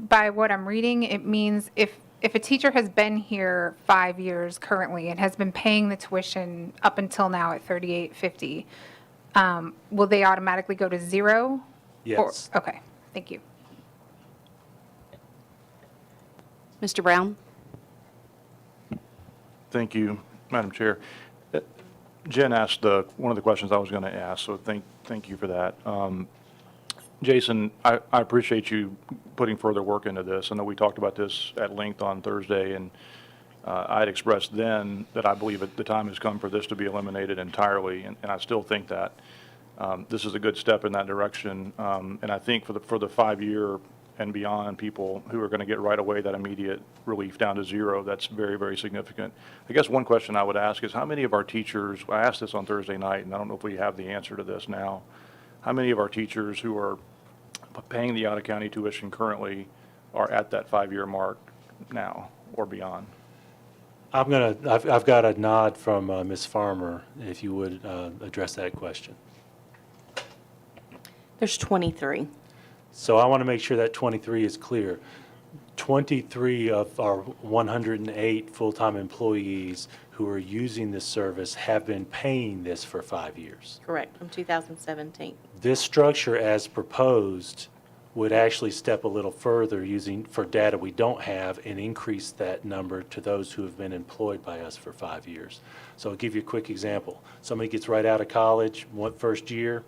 by what I'm reading, it means if a teacher has been here 5 years currently and has been paying the tuition up until now at $38.50, will they automatically go to 0? Yes. Okay, thank you. Mr. Brown? Thank you, Madam Chair. Jen asked one of the questions I was going to ask, so thank you for that. Jason, I appreciate you putting further work into this. I know we talked about this at length on Thursday, and I had expressed then that I believe the time has come for this to be eliminated entirely, and I still think that. This is a good step in that direction, and I think for the 5-year and beyond people who are going to get right away that immediate relief down to 0, that's very, very significant. I guess one question I would ask is how many of our teachers, I asked this on Thursday night, and I don't know if we have the answer to this now, how many of our teachers who are paying the out-of-county tuition currently are at that 5-year mark now or beyond? I've got a nod from Ms. Farmer, if you would address that question. There's 23. So I want to make sure that 23 is clear. 23 of our 108 full-time employees who are using this service have been paying this for 5 years. Correct, from 2017. This structure as proposed would actually step a little further using for data we don't have and increase that number to those who have been employed by us for 5 years. So I'll give you a quick example. Somebody gets right out of college, first year,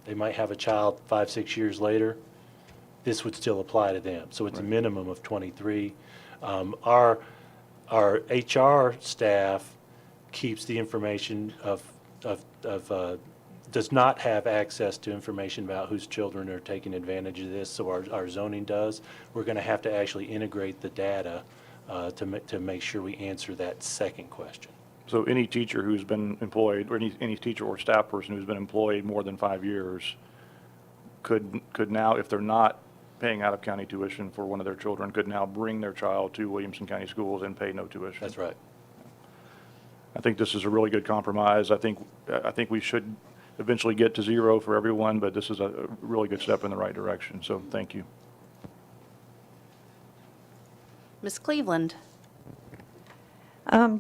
they might have a child 5, 6 years later. This would still apply to them. So it's a minimum of 23. Our HR staff keeps the information does not have access to information about whose children are taking advantage of this, so our zoning does. We're going to have to actually integrate the data to make sure we answer that second question. So any teacher who's been employed, or any teacher or staff person who's been employed more than 5 years could now, if they're not paying out-of-county tuition for one of their children, could now bring their child to Williamson County Schools and pay no tuition. That's right. I think this is a really good compromise. I think we should eventually get to 0 for everyone, but this is a really good step in the right direction, so thank you. Ms. Cleveland?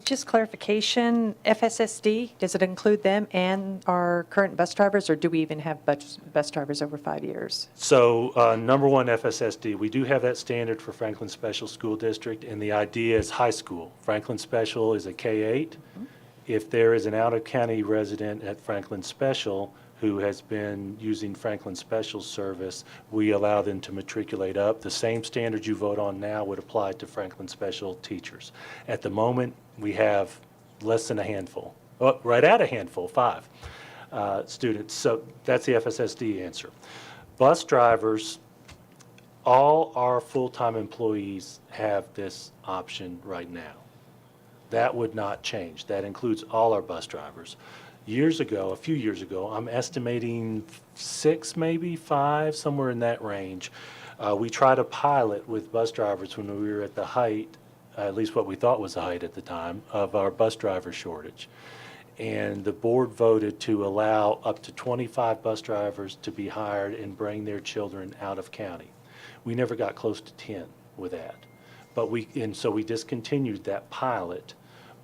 Just clarification, FSSD, does it include them and our current bus drivers, or do we even have bus drivers over 5 years? So number one, FSSD. We do have that standard for Franklin Special School District, and the idea is high school. Franklin Special is a K-8. If there is an out-of-county resident at Franklin Special who has been using Franklin Special service, we allow them to matriculate up. The same standards you vote on now would apply to Franklin Special teachers. At the moment, we have less than a handful, right at a handful, 5 students. So that's the FSSD answer. Bus drivers, all our full-time employees have this option right now. That would not change. That includes all our bus drivers. A few years ago, I'm estimating 6, maybe 5, somewhere in that range. We tried a pilot with bus drivers when we were at the height, at least what we thought was the height at the time, of our bus driver shortage. And the board voted to allow up to 25 bus drivers to be hired and bring their children out of county. We never got close to 10 with that. So we discontinued that pilot.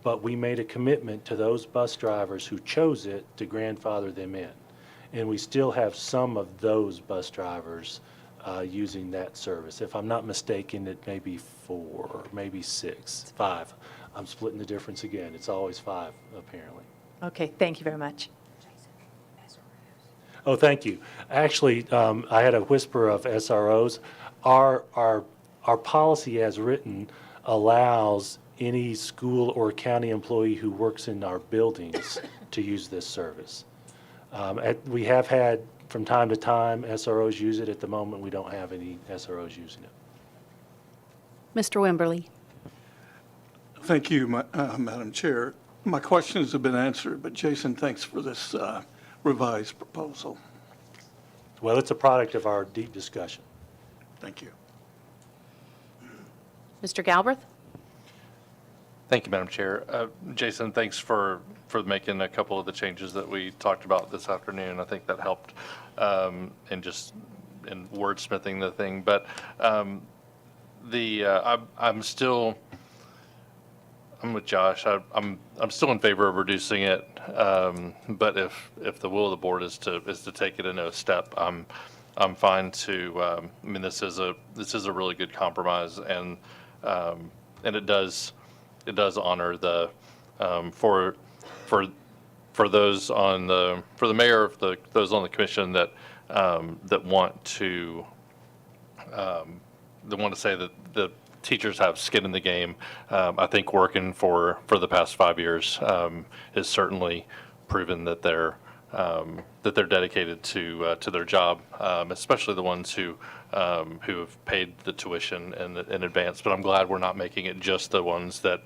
But we made a commitment to those bus drivers who chose it to grandfather them in. And we still have some of those bus drivers using that service. If I'm not mistaken, it may be 4, maybe 6, 5. I'm splitting the difference again. It's always 5, apparently. Okay, thank you very much. Oh, thank you. Actually, I had a whisper of SROs. Our policy as written allows any school or county employee who works in our buildings to use this service. We have had, from time to time, SROs use it. At the moment, we don't have any SROs using it. Mr. Wimberly? Thank you, Madam Chair. My questions have been answered, but Jason, thanks for this revised proposal. Well, it's a product of our deep discussion. Thank you. Mr. Galbraith? Thank you, Madam Chair. Jason, thanks for making a couple of the changes that we talked about this afternoon. I think that helped in wordsmithing the thing. But I'm with Josh. I'm still in favor of reducing it. But if the will of the board is to take it a step, I'm fine to. I mean, this is a really good compromise, and it does honor the for those on the mayor, those on the commission that want to say that the teachers have skin in the game. I think working for the past 5 years has certainly proven that they're dedicated to their job, especially the ones who have paid the tuition in advance. But I'm glad we're not making it just the ones that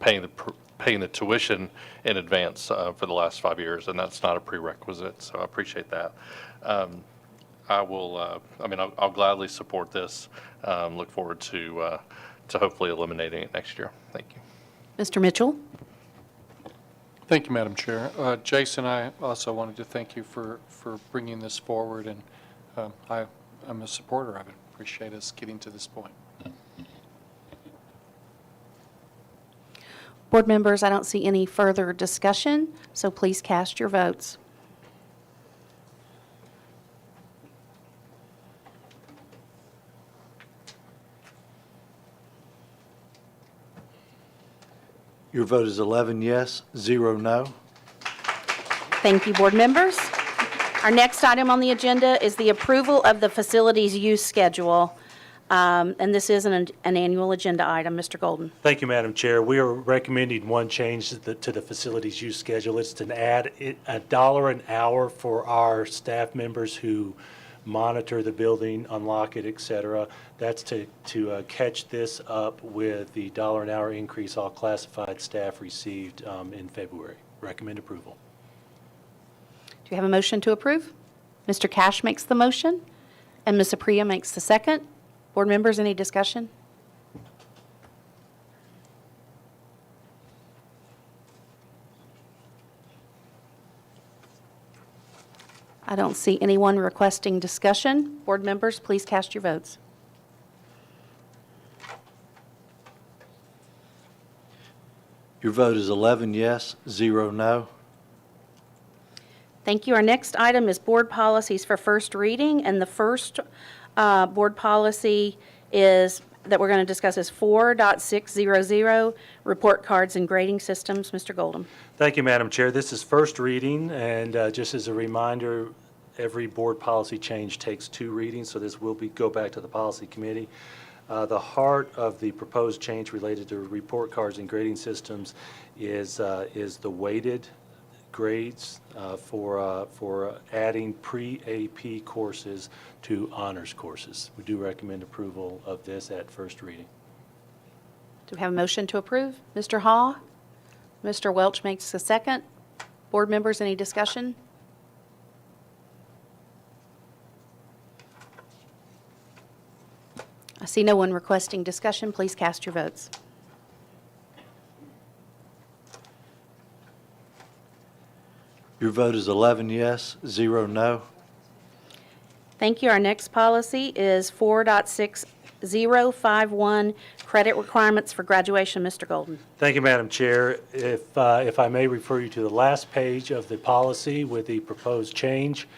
paying the tuition in advance for the last 5 years, and that's not a prerequisite. So I appreciate that. I will, I'll gladly support this. Look forward to hopefully eliminating it next year. Thank you. Mr. Mitchell? Thank you, Madam Chair. Jason, I also wanted to thank you for bringing this forward, and I'm a supporter of it. Appreciate us getting to this point. Board members, I don't see any further discussion, so please cast your votes. Your vote is 11 yes, 0 no. Thank you, board members. Our next item on the agenda is the approval of the facilities use schedule. And this is an annual agenda item. Mr. Golden. Thank you, Madam Chair. We are recommending one change to the facilities use schedule. It's to add $1 an hour for our staff members who monitor the building, unlock it, et cetera. That's to catch this up with the $1 an hour increase all classified staff received in February. Recommend approval. Do you have a motion to approve? Mr. Cash makes the motion, and Ms. Apria makes the second. Board members, any discussion? I don't see anyone requesting discussion. Board members, please cast your votes. Your vote is 11 yes, 0 no. Thank you. Our next item is board policies for first reading, and the first board policy that we're going to discuss is 4.600, report cards and grading systems. Mr. Goldham. Thank you, Madam Chair. This is first reading, and just as a reminder, every board policy change takes 2 readings, so this will go back to the policy committee. The heart of the proposed change related to report cards and grading systems is the weighted grades for adding pre-AP courses to honors courses. We do recommend approval of this at first reading. Do we have a motion to approve? Mr. Haw? Mr. Welch makes the second. Board members, any discussion? I see no one requesting discussion. Please cast your votes. Your vote is 11 yes, 0 no. Thank you. Our next policy is 4.6051, credit requirements for graduation. Mr. Golden. Thank you, Madam Chair. If I may refer you to the last page of the policy with the proposed change,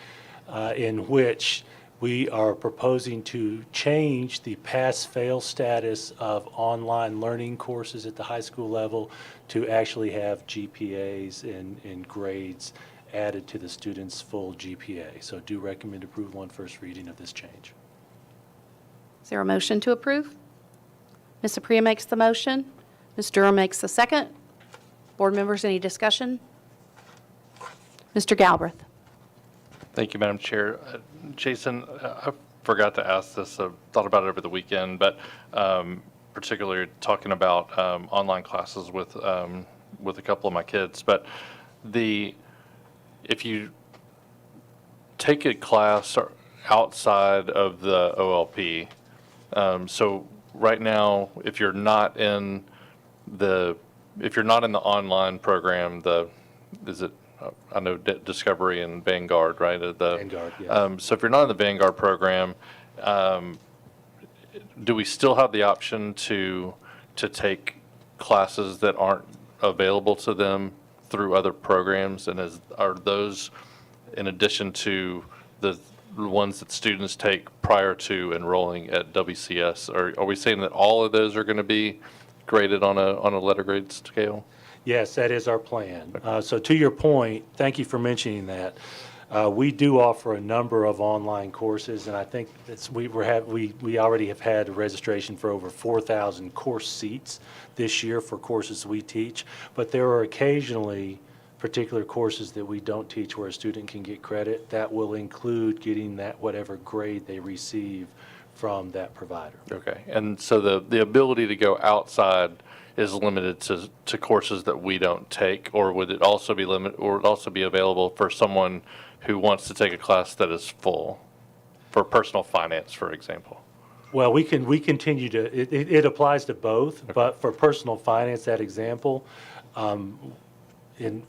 in which we are proposing to change the pass-fail status of online learning courses at the high school level to actually have GPAs and grades added to the student's full GPA. So do recommend approval on first reading of this change. Is there a motion to approve? Ms. Apria makes the motion. Ms. Durham makes the second. Board members, any discussion? Mr. Galbraith. Thank you, Madam Chair. Jason, I forgot to ask this. I thought about it over the weekend, but particularly talking about online classes with a couple of my kids. But if you take a class outside of the OLP, so right now, if you're not in the online program, I know Discovery and Vanguard, right? Vanguard, yeah. So if you're not in the Vanguard program, do we still have the option to take classes that aren't available to them through other programs? And are those in addition to the ones that students take prior to enrolling at WCS? Are we saying that all of those are going to be graded on a letter grade scale? Yes, that is our plan. So to your point, thank you for mentioning that. We do offer a number of online courses, and I think we already have had a registration for over 4,000 course seats this year for courses we teach. But there are occasionally particular courses that we don't teach where a student can get credit. That will include getting that whatever grade they receive from that provider. Okay, and so the ability to go outside is limited to courses that we don't take, or would it also be available for someone who wants to take a class that is full? for personal finance, for example? Well, we continue to, it applies to both, but for personal finance, that example, in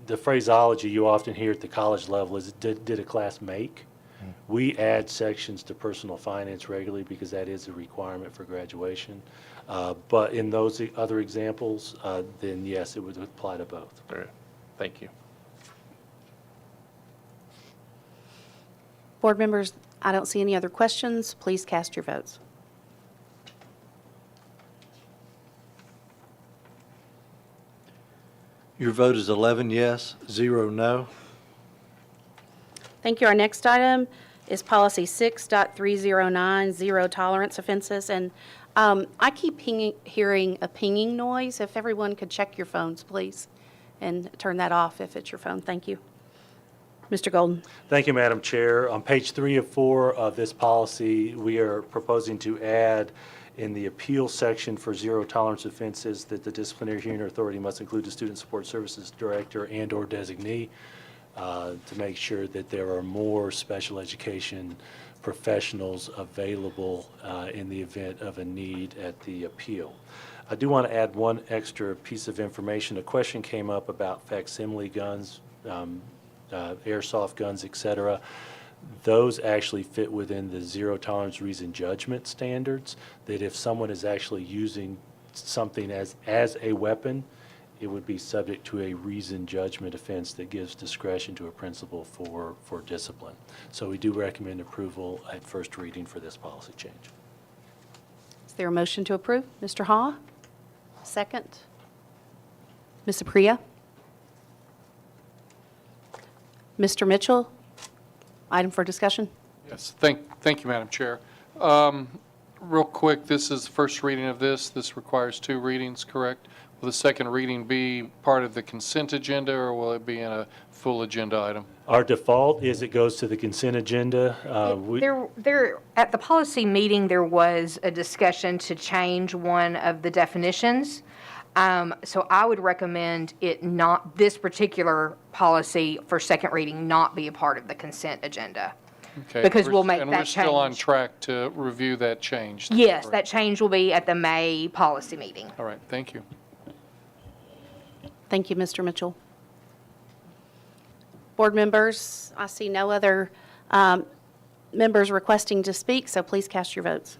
the phraseology you often hear at the college level is, did a class make? We add sections to personal finance regularly because that is a requirement for graduation. But in those other examples, then yes, it would apply to both. All right. Thank you. Board members, I don't see any other questions. Please cast your votes. Your vote is 11 yes, 0 no. Thank you. Our next item is policy 6.309, zero tolerance offenses. And I keep hearing a pinging noise. If everyone could check your phones, please, and turn that off if it's your phone. Thank you. Mr. Golden. Thank you, Madam Chair. On page 3 of 4 of this policy, we are proposing to add in the appeal section for zero tolerance offenses that the disciplinary hearing authority must include the student support services director and/or designee to make sure that there are more special education professionals available in the event of a need at the appeal. I do want to add one extra piece of information. A question came up about facsimile guns, airsoft guns, et cetera. Those actually fit within the zero tolerance reason judgment standards, that if someone is actually using something as a weapon, it would be subject to a reasoned judgment offense that gives discretion to a principal for discipline. So we do recommend approval at first reading for this policy change. Is there a motion to approve? Mr. Haw? Second. Ms. Apria? Mr. Mitchell? Item for discussion? Yes, thank you, Madam Chair. Real quick, this is first reading of this. This requires 2 readings, correct? Will the second reading be part of the consent agenda, or will it be in a full agenda item? Our default is it goes to the consent agenda. At the policy meeting, there was a discussion to change one of the definitions. So I would recommend it not, this particular policy for second reading not be a part of the consent agenda. Okay. Because we'll make that change. And we're still on track to review that change. Yes, correct? that change will be at the May policy meeting. All right, thank you. Thank you, Mr. Mitchell. Board members, I see no other members requesting to speak, so please cast your votes.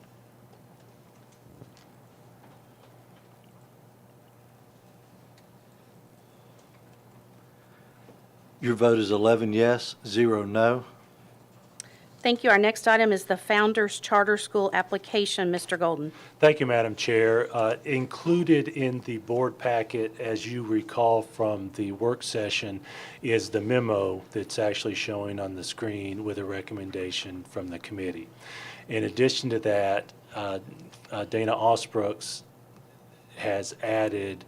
Your vote is 11 yes, 0 no. Thank you. Our next item is the Founders Charter School application. Mr. Golden. Thank you, Madam Chair. Included in the board packet, as you recall from the work session, is the memo that's actually showing on the screen with a recommendation from the committee. In addition to that, Dana Osbrooks has added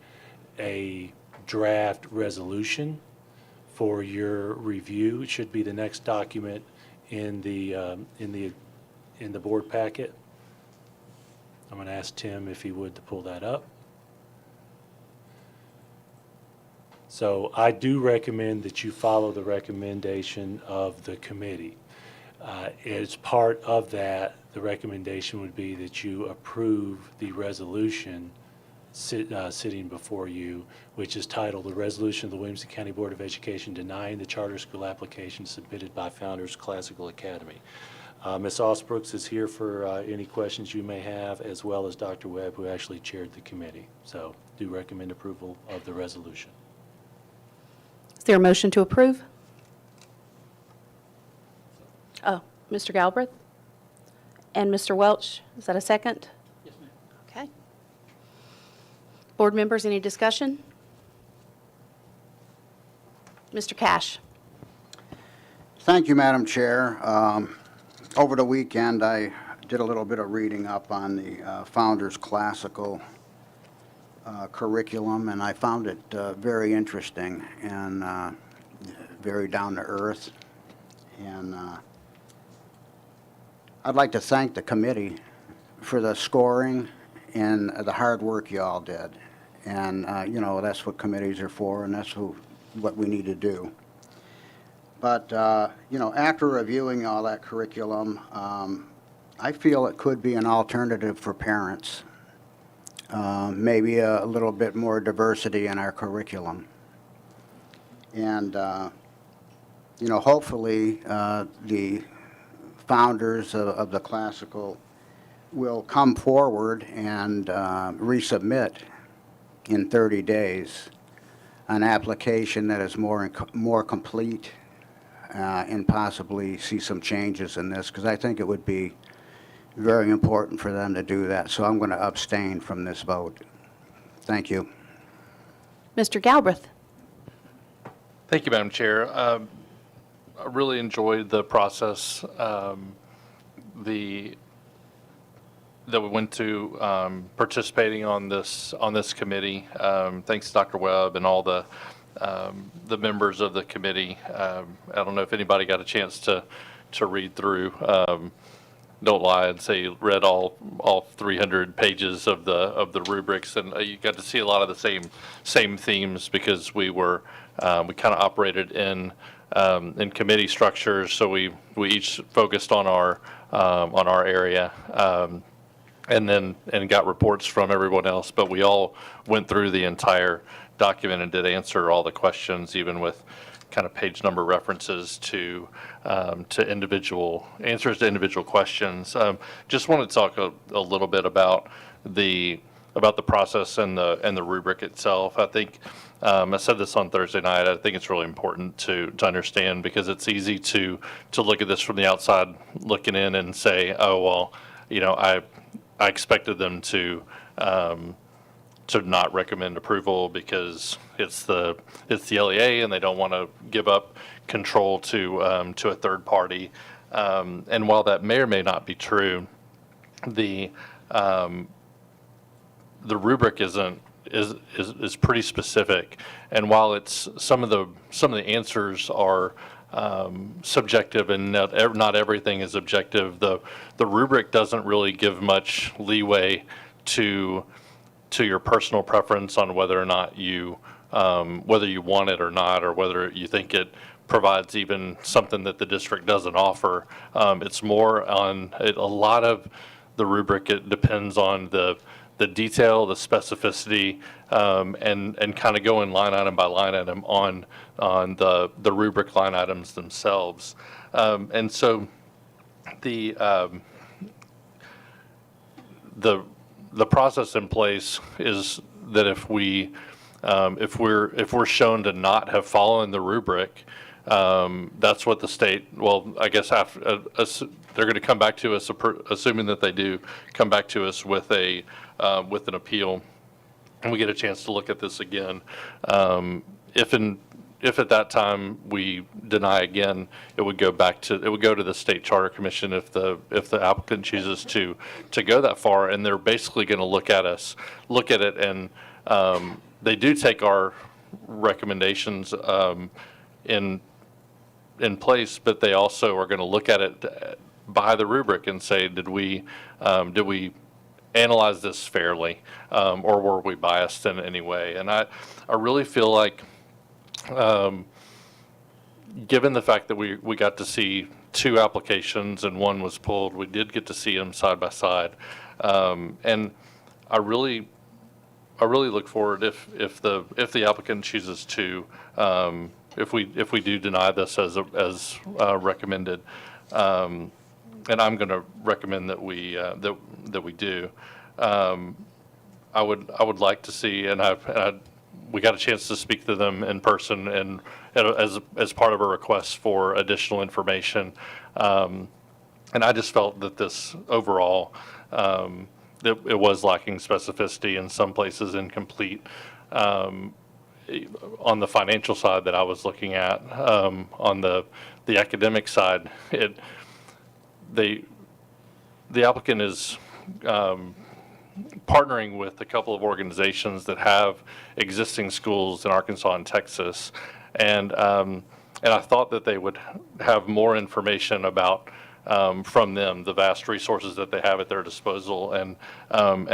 a draft resolution for your review. It should be the next document in the board packet. I'm going to ask Tim if he would to pull that up. So I do recommend that you follow the recommendation of the committee. As part of that, the recommendation would be that you approve the resolution sitting before you, which is titled, "The Resolution of the Williamson County Board of Education Denying the Charter School Application Submitted by Founders Classical Academy." Ms. Osbrooks is here for any questions you may have, as well as Dr. Webb, who actually chaired the committee. So do recommend approval of the resolution. Is there a motion to approve? Oh, Mr. Galbraith? And Mr. Welch, is that a second? Yes, ma'am. Okay. Board members, any discussion? Mr. Cash. Thank you, Madam Chair. Over the weekend, I did a little bit of reading up on the Founders Classical curriculum, and I found it very interesting and very down to earth. And I'd like to thank the committee for the scoring and the hard work you all did. And, you know, that's what committees are for, and that's what we need to do. But, after reviewing all that curriculum, I feel it could be an alternative for parents. Maybe a little bit more diversity in our curriculum. And, hopefully, the founders of the classical will come forward and resubmit in 30 days an application that is more complete and possibly see some changes in this, because I think it would be very important for them to do that. So I'm going to abstain from this vote. Thank you. Mr. Galbraith? Thank you, Madam Chair. I really enjoyed the process that we went to participating on this committee. Thanks to Dr. Webb and all the members of the committee. I don't know if anybody got a chance to read through. Don't lie and say you read all 300 pages of the rubrics, and you got to see a lot of the same themes, because we kind of operated in committee structures, so we each focused on our area. And got reports from everyone else, but we all went through the entire document and did answer all the questions, even with kind of page number references to individual answers to individual questions. Just want to talk a little bit about the process and the rubric itself. I think I said this on Thursday night. I think it's really important to understand, because it's easy to look at this from the outside looking in and say, oh well, I expected them to not recommend approval because it's the LEA and they don't want to give up control to a third party. And while that may or may not be true, the rubric is pretty specific. And while it's some of the answers are subjective and not everything is objective, the rubric doesn't really give much leeway to your personal preference on whether or not whether you want it or not, or whether you think it provides even something that the district doesn't offer. It's more on a lot of the rubric. It depends on the detail, the specificity, and kind of going line item by line item on the rubric line items themselves. And so the process in place is that if we're shown to not have followed the rubric, that's what the state, well, I guess after they're going to come back to us, assuming that they do come back to us with an appeal, and we get a chance to look at this again. If at that time we deny again, it would go to the State Charter Commission if the applicant chooses to go that far, and they're basically going to look at it, and they do take our recommendations in place, but they also are going to look at it by the rubric and say, did we analyze this fairly, or were we biased in any way? And I really feel like, given the fact that we got to see two applications and one was pulled, we did get to see them side by side, and I really look forward if the applicant chooses to, if we do deny this as recommended, and I'm going to recommend that we do. I would like to see, and we got a chance to speak to them in person and as part of a request for additional information, and I just felt that this overall, it was lacking specificity, in some places incomplete. On the financial side that I was looking at, on the academic side, the applicant is partnering with a couple of organizations that have existing schools in Arkansas and Texas, and I thought that they would have more information about from them, the vast resources that they have at their disposal, and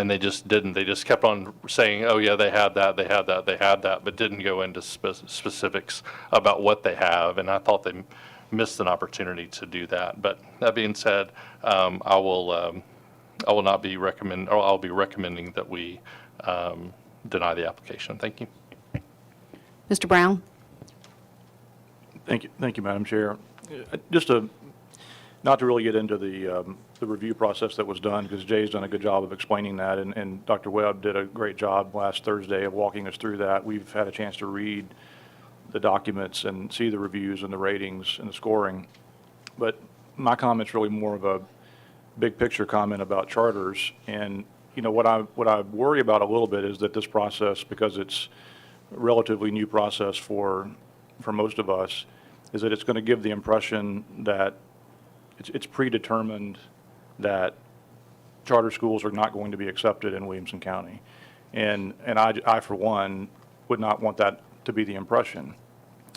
they just didn't. They just kept on saying, oh yeah, they had that, but didn't go into specifics about what they have, and I thought they missed an opportunity to do that. But that being said, I will not be I'll be recommending that we deny the application. Thank you. Mr. Brown? Thank you, Madam Chair. Just not to really get into the review process that was done, because Jay's done a good job of explaining that, and Dr. Webb did a great job last Thursday of walking us through that. We've had a chance to read the documents and see the reviews and the ratings and the scoring. But my comment's really more of a big picture comment about charters. And what I worry about a little bit is that this process, because it's a relatively new process for most of us, is that it's going to give the impression that it's predetermined that charter schools are not going to be accepted in Williamson County. And I, for one, would not want that to be the impression.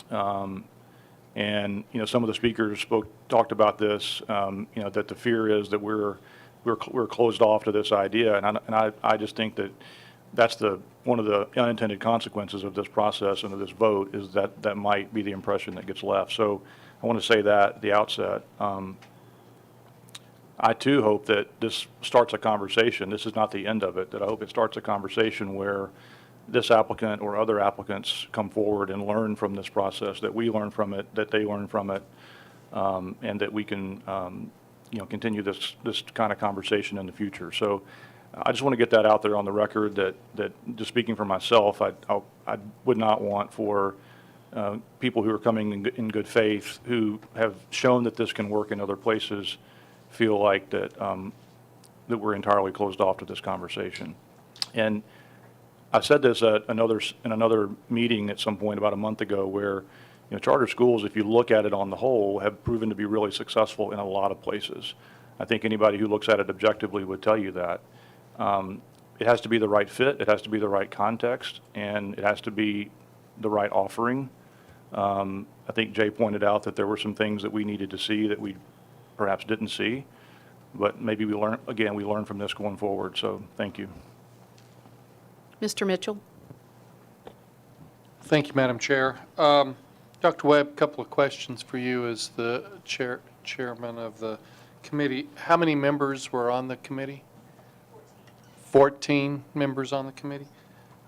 And some of the speakers talked about this, that the fear is that we're closed off to this idea, and I just think that that's one of the unintended consequences of this process and of this vote, is that might be the impression that gets left. So I want to say that at the outset. I too hope that this starts a conversation. This is not the end of it. That I hope it starts a conversation where this applicant or other applicants come forward and learn from this process, that we learn from it, that they learn from it, and that we can continue this kind of conversation in the future. So I just want to get that out there on the record, that just speaking for myself, I would not want for people who are coming in good faith, who have shown that this can work in other places, feel like that we're entirely closed off to this conversation. And I said this in another meeting at some point about a month ago, where charter schools, if you look at it on the whole, have proven to be really successful in a lot of places. I think anybody who looks at it objectively would tell you that. It has to be the right fit, it has to be the right context, and it has to be the right offering. I think Jay pointed out that there were some things that we needed to see that we perhaps didn't see, but maybe we learn from this going forward. So thank you. Mr. Mitchell? Thank you, Madam Chair. Dr. Webb, a couple of questions for you as the chairman of the committee. How many members were on the committee? 14 members on the committee.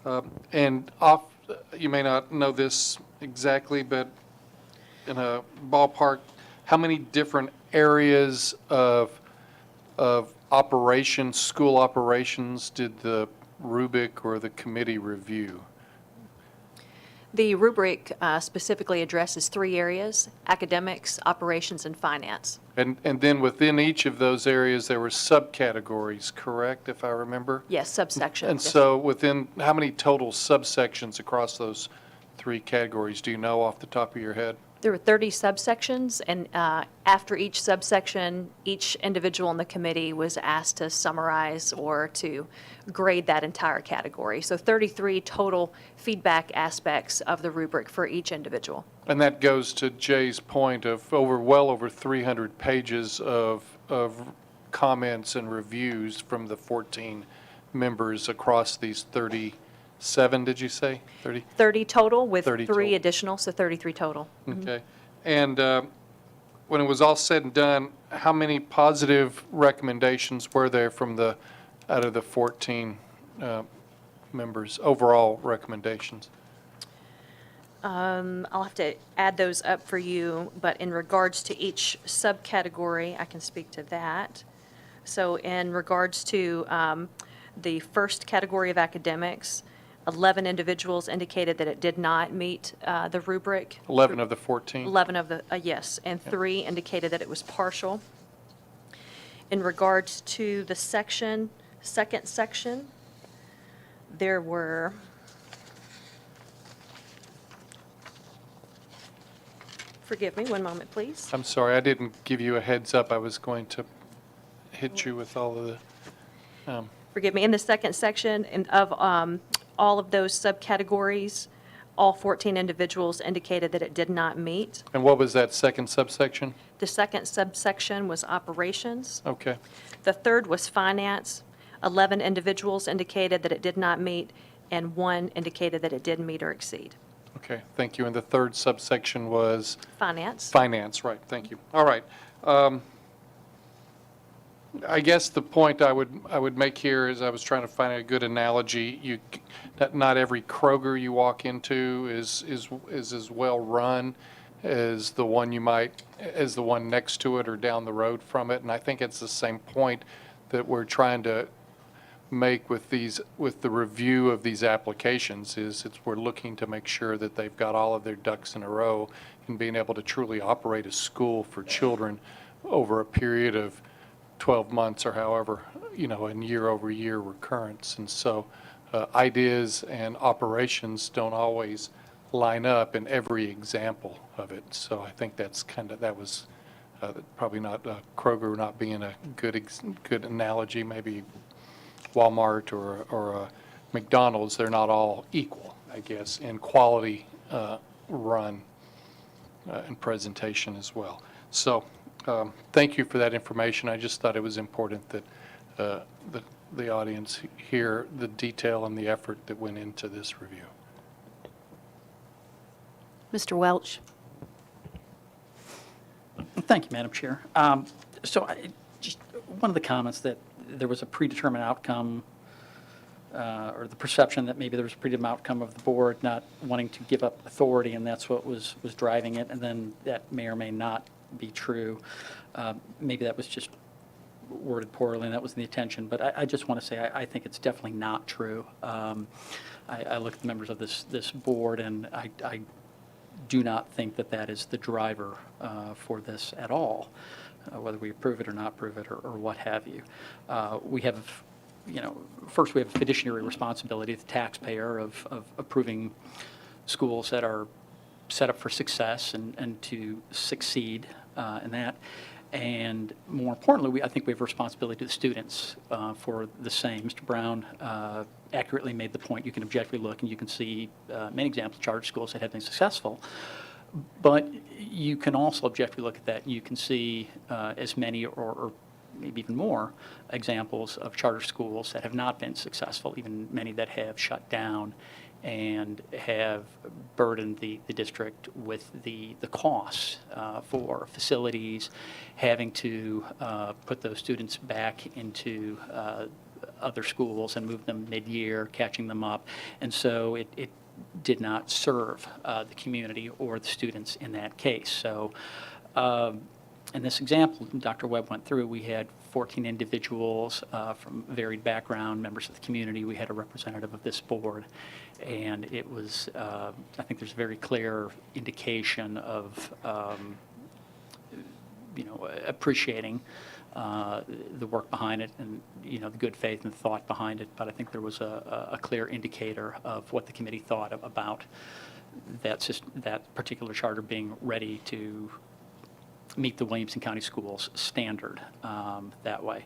You may not know this exactly, but in a ballpark, how many different areas of operations, school operations, did the rubric or the committee review? The rubric specifically addresses 3 areas: academics, operations, and finance. And then within each of those areas, there were subcategories, correct, if I remember? Yes, subsections. And so within, how many total subsections across those 3 categories do you know off the top of your head? There were 30 subsections, and after each subsection, each individual in the committee was asked to summarize or to grade that entire category. So 33 total feedback aspects of the rubric for each individual. And that goes to Jay's point of well over 300 pages of comments and reviews from the 14 members across these 37, did you say? 30 total with 30 3 total. additional, so 33 total. Okay. And when it was all said and done, how many positive recommendations were there out of the 14 members, overall recommendations? I'll have to add those up for you, but in regards to each subcategory, I can speak to that. So in regards to the first category of academics, 11 individuals indicated that it did not meet the rubric. 11 of the 14? 11 of the, yes, and 3 indicated that it was partial. In regards to the second section, there were forgive me, one moment, please. I'm sorry, I didn't give you a heads up. I was going to hit you with all of the... Forgive me, in the second section of all of those subcategories, all 14 individuals indicated that it did not meet. And what was that second subsection? The second subsection was operations. Okay. The third was finance. 11 individuals indicated that it did not meet, and 1 indicated that it did meet or exceed. Okay, thank you. And the third subsection was? Finance. Finance, right, thank you. All right. I guess the point I would make here is I was trying to find a good analogy. That not every Kroger you walk into is as well run as the one as the one next to it or down the road from it. And I think it's the same point that we're trying to make with the review of these applications we're looking to make sure that they've got all of their ducks in a row and being able to truly operate a school for children over a period of 12 months or however, in year-over-year recurrence. And so ideas and operations don't always line up in every example of it. So I think that was probably not Kroger not being a good analogy. Maybe Walmart or McDonald's, they're not all equal, I guess, in quality run and presentation as well. So thank you for that information. I just thought it was important that the audience hear the detail and the effort that went into this review. Mr. Welch. Thank you, Madam Chair. So just one of the comments that there was a predetermined outcome or the perception that maybe there was a predetermined outcome of the board not wanting to give up authority, and that's what was driving it, and then that may or may not be true. Maybe that was just worded poorly and that was the intention, but I just want to say I think it's definitely not true. I look at the members of this board, and I do not think that is the driver for this at all, whether we approve it or not approve it or what have you. We have, first we have a fiduciary responsibility, the taxpayer, of approving schools that are set up for success and to succeed in that. And more importantly, I think we have a responsibility to the students for the same. Mr. Brown accurately made the point. You can objectively look and you can see many examples of charter schools that have been successful. But you can also objectively look at that and you can see as many or maybe even more examples of charter schools that have not been successful, even many that have shut down and have burdened the district with the costs for facilities, having to put those students back into other schools and move them mid-year, catching them up. And so it did not serve the community or the students in that case. So in this example Dr. Webb went through, we had 14 individuals from varied background, members of the community. We had a representative of this board, and it was, I think there's a very clear indication of, appreciating the work behind it and, the good faith and thought behind it. But I think there was a clear indicator of what the committee thought about that particular charter being ready to meet the Williamson County Schools standard that way.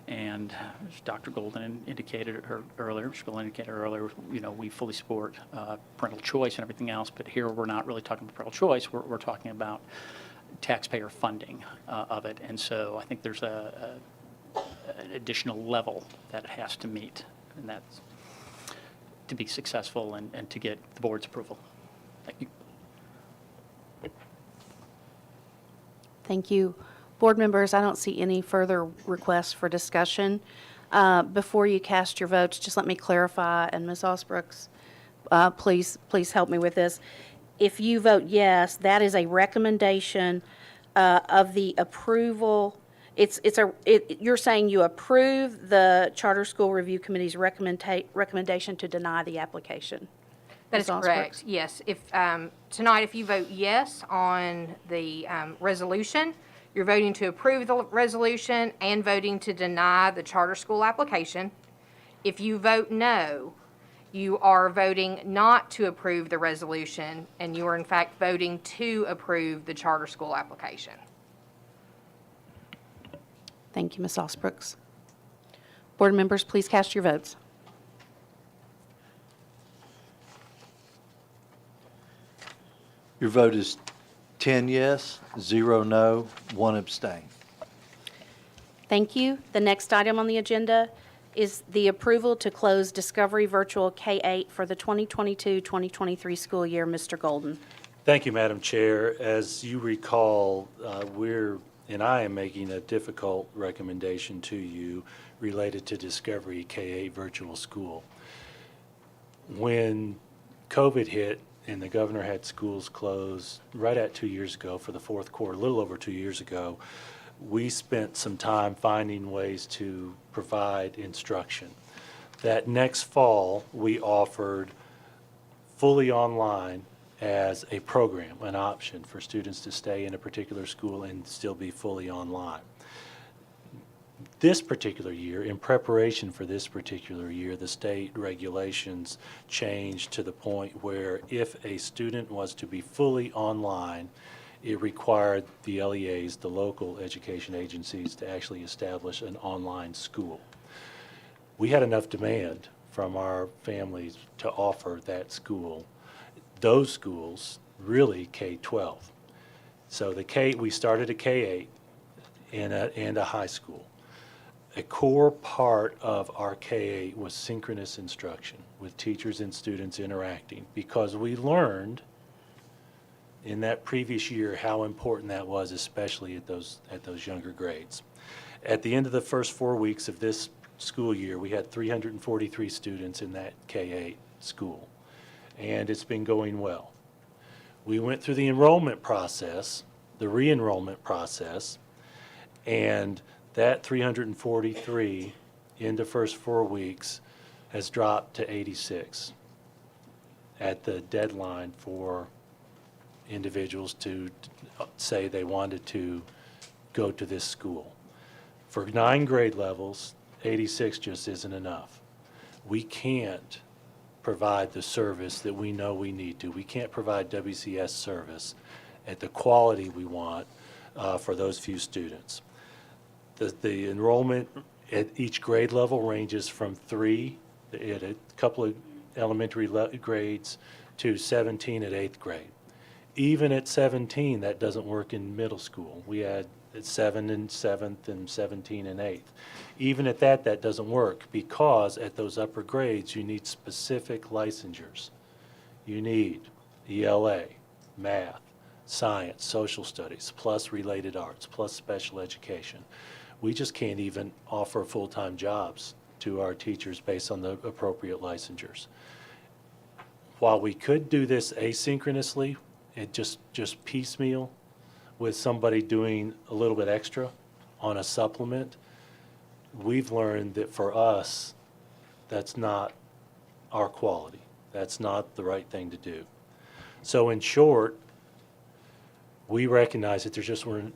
And as Dr. Golden indicated earlier, Mr. Golden indicated earlier, we fully support parental choice and everything else, but here we're not really talking about parental choice, we're talking about taxpayer funding of it. And so I think there's an additional level that it has to meet, and that's to be successful and to get the board's approval. Thank you. Thank you. Board members, I don't see any further requests for discussion. Before you cast your votes, just let me clarify, and Ms. Osbrooks, please help me with this. If you vote yes, that is a recommendation of the approval. You're saying you approve the Charter School Review Committee's recommendation to deny the application. That is correct, yes. If tonight, if you vote yes on the resolution, you're voting to approve the resolution and voting to deny the charter school application. If you vote no, you are voting not to approve the resolution, and you are in fact voting to approve the charter school application. Thank you, Ms. Osbrooks. Board members, please cast your votes. Your vote is 10 yes, 0 no, 1 abstain. Thank you. The next item on the agenda is the approval to close Discovery Virtual K-8 for the 2022-2023 school year. Mr. Golden. Thank you, Madam Chair. As you recall, I am making a difficult recommendation to you related to Discovery K-8 Virtual School. When COVID hit and the governor had schools closed right at 2 years ago for the fourth quarter, a little over 2 years ago, we spent some time finding ways to provide instruction. That next fall, we offered fully online as a program, an option for students to stay in a particular school and still be fully online. This particular year, in preparation for this particular year, the state regulations changed to the point where if a student was to be fully online, it required the LEAs, the local education agencies, to actually establish an online school. We had enough demand from our families to offer that school. Those schools, really K-12. So we started a K-8 and a high school. A core part of our K-8 was synchronous instruction with teachers and students interacting, because we learned in that previous year how important that was, especially at those younger grades. At the end of the first 4 weeks of this school year, we had 343 students in that K-8 school, and it's been going well. We went through the enrollment process, the re-enrollment process, and that 343 in the first 4 weeks has dropped to 86 at the deadline for individuals to say they wanted to go to this school. For 9 grade levels, 86 just isn't enough. We can't provide the service that we know we need to. We can't provide WCS service at the quality we want for those few students. The enrollment at each grade level ranges from 3 at a couple of elementary grades to 17 at 8th grade. Even at 17, that doesn't work in middle school. We had 7 in 7th and 17 in 8th. Even at that doesn't work, because at those upper grades, you need specific licensures. You need ELA, math, science, social studies, plus related arts, plus special education. We just can't even offer full-time jobs to our teachers based on the appropriate licensures. While we could do this asynchronously, it just piecemeal with somebody doing a little bit extra on a supplement, we've learned that for us, that's not our quality. That's not the right thing to do. So in short, we recognize that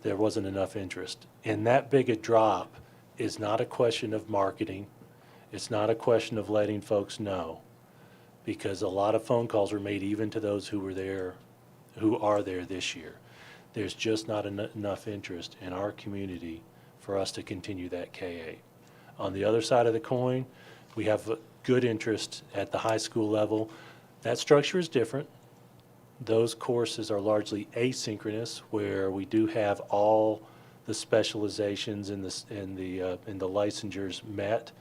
there wasn't enough interest. And that big a drop is not a question of marketing. It's not a question of letting folks know, because a lot of phone calls were made even to those who are there this year. There's just not enough interest in our community for us to continue that K-8. On the other side of the coin, we have good interest at the high school level. That structure is different. Those courses are largely asynchronous, where we do have all the specializations in the licensures met,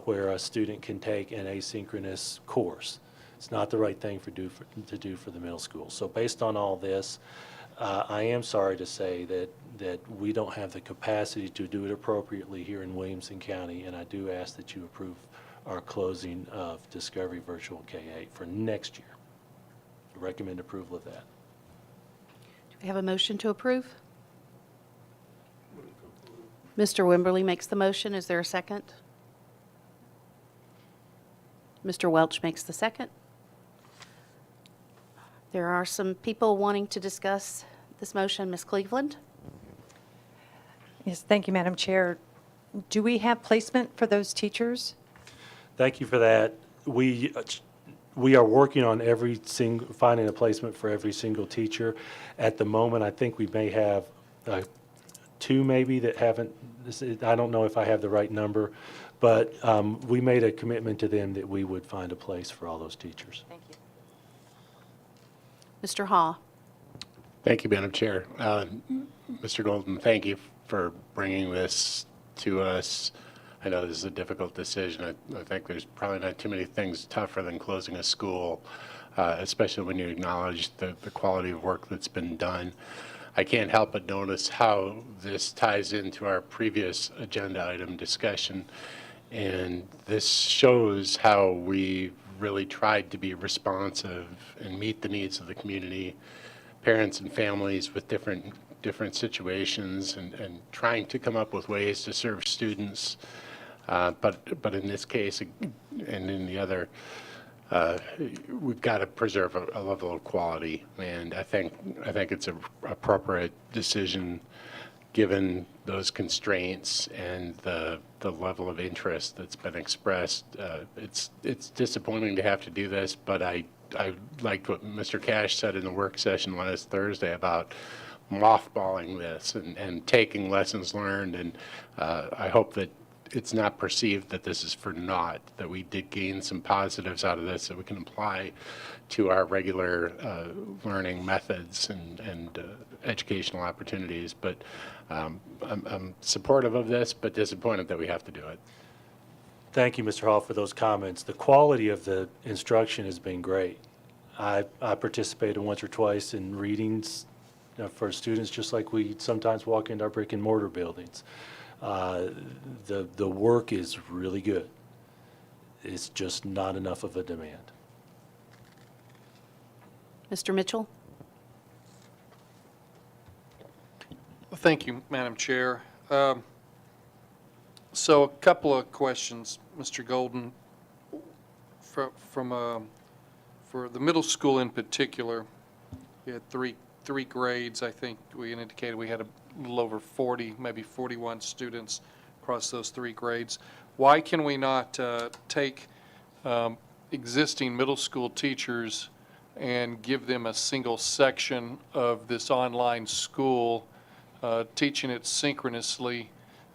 where a student can take an asynchronous course. It's not the right thing to do for the middle school. So based on all this, I am sorry to say that we don't have the capacity to do it appropriately here in Williamson County, and I do ask that you approve our closing of Discovery Virtual K-8 for next year. I recommend approval of that. Do we have a motion to approve? Mr. Wimberly makes the motion. Is there a second? Mr. Welch makes the second. There are some people wanting to discuss this motion. Ms. Cleveland? Yes, thank you, Madam Chair. Do we have placement for those teachers? Thank you for that. We are working on finding a placement for every single teacher. At the moment, I think we may have 2 maybe that haven't, I don't know if I have the right number, but we made a commitment to them that we would find a place for all those teachers. Thank you. Mr. Haw? Thank you, Madam Chair. Mr. Golden, thank you for bringing this to us. I know this is a difficult decision. I think there's probably not too many things tougher than closing a school, especially when you acknowledge the quality of work that's been done. I can't help but notice how this ties into our previous agenda item discussion, and this shows how we really tried to be responsive and meet the needs of the community, parents and families with different situations, and trying to come up with ways to serve students. But in this case, and in the other, we've got to preserve a level of quality, and I think it's an appropriate decision given those constraints and the level of interest that's been expressed. It's disappointing to have to do this, but I liked what Mr. Cash said in the work session last Thursday about mothballing this and taking lessons learned, and I hope that it's not perceived that this is for naught, that we did gain some positives out of this that we can apply to our regular learning methods and educational opportunities. But I'm supportive of this, but disappointed that we have to do it. Thank you, Mr. Hall, for those comments. The quality of the instruction has been great. I participated once or twice in readings for students, just like we sometimes walk into our brick and mortar buildings. The work is really good. It's just not enough of a demand. Mr. Mitchell? Thank you, Madam Chair. So a couple of questions, Mr. Golden. For the middle school in particular, we had three grades. I think we indicated we had a little over 40, maybe 41 students across those three grades. Why can we not take existing middle school teachers and give them a single section of this online school, teaching it synchronously,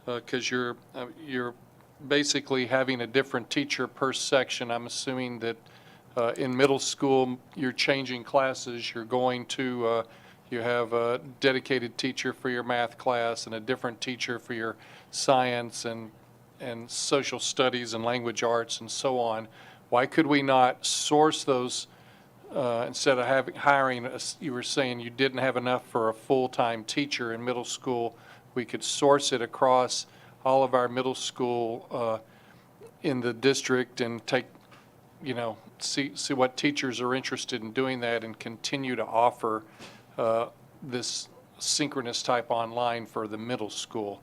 because you're basically having a different teacher per section. I'm assuming that in middle school you're changing classes. You're going to you have a dedicated teacher for your math class and a different teacher for your science and social studies and language arts and so on. Why could we not source those instead of hiring, you were saying you didn't have enough for a full-time teacher in middle school, we could source it across all of our middle school in the district and take, see what teachers are interested in doing that and continue to offer this synchronous type online for the middle school.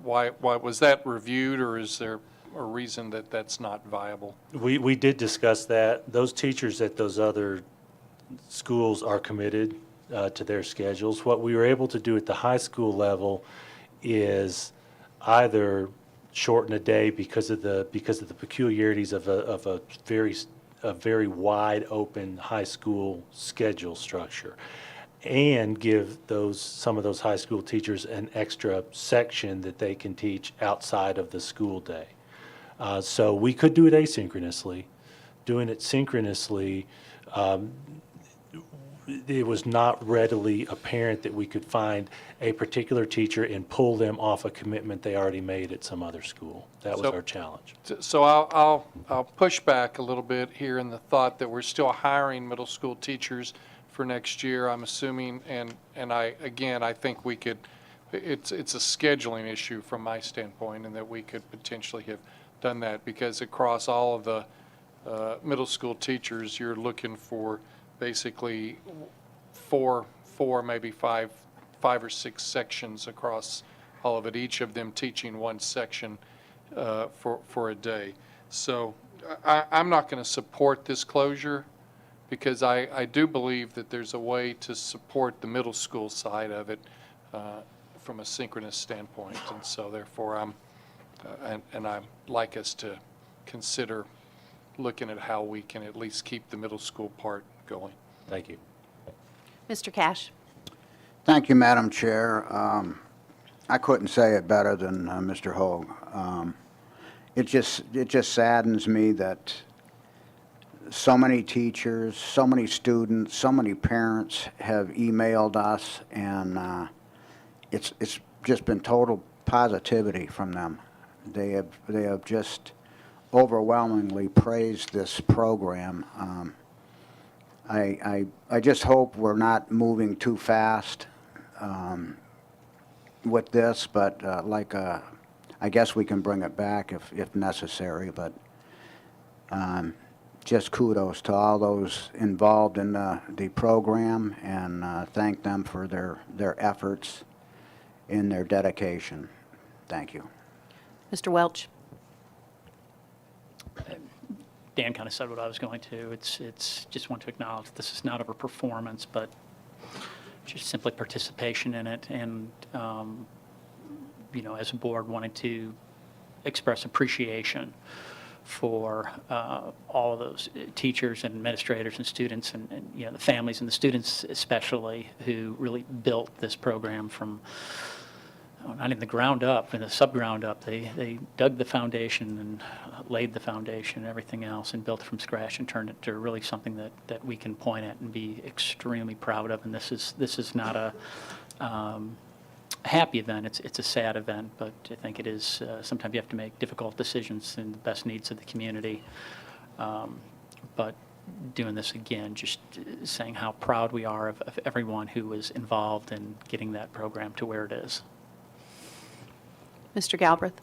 Why was that reviewed, or is there a reason that that's not viable? We did discuss that. Those teachers at those other schools are committed to their schedules. What we were able to do at the high school level is either shorten a day because of the peculiarities of a very wide open high school schedule structure, and give some of those high school teachers an extra section that they can teach outside of the school day. So we could do it asynchronously. Doing it synchronously, it was not readily apparent that we could find a particular teacher and pull them off a commitment they already made at some other school. That was our challenge. So I'll push back a little bit here in the thought that we're still hiring middle school teachers for next year, I'm assuming, and I think we could, it's a scheduling issue from my standpoint, and that we could potentially have done that, because across all of the middle school teachers, you're looking for basically four, maybe five or six sections across all of it, each of them teaching one section for a day. So I'm not going to support this closure, because I do believe that there's a way to support the middle school side of it from a synchronous standpoint, and so therefore I'd like us to consider looking at how we can at least keep the middle school part going. Thank you. Mr. Cash? Thank you, Madam Chair. I couldn't say it better than Mr. Hogue. It just saddens me that so many teachers, so many students, so many parents have emailed us, and it's just been total positivity from them. They have just overwhelmingly praised this program. I just hope we're not moving too fast with this, but I guess we can bring it back if necessary, but just kudos to all those involved in the program, and thank them for their efforts and their dedication. Thank you. Mr. Welch? Dan kind of said what I was going to. It's just want to acknowledge this is not of a performance, but just simply participation in it, and you know, as a board, wanted to express appreciation for all of those teachers and administrators and students, and you know, the families and the students especially, who really built this program from not in the ground up, in the sub-ground up. They dug the foundation and laid the foundation and everything else, and built it from scratch and turned it to really something that we can point at and be extremely proud of. And this is not a happy event. It's a sad event, but I think it is. Sometimes you have to make difficult decisions in the best needs of the community. But doing this again, just saying how proud we are of everyone who was involved in getting that program to where it is. Mr. Galbraith?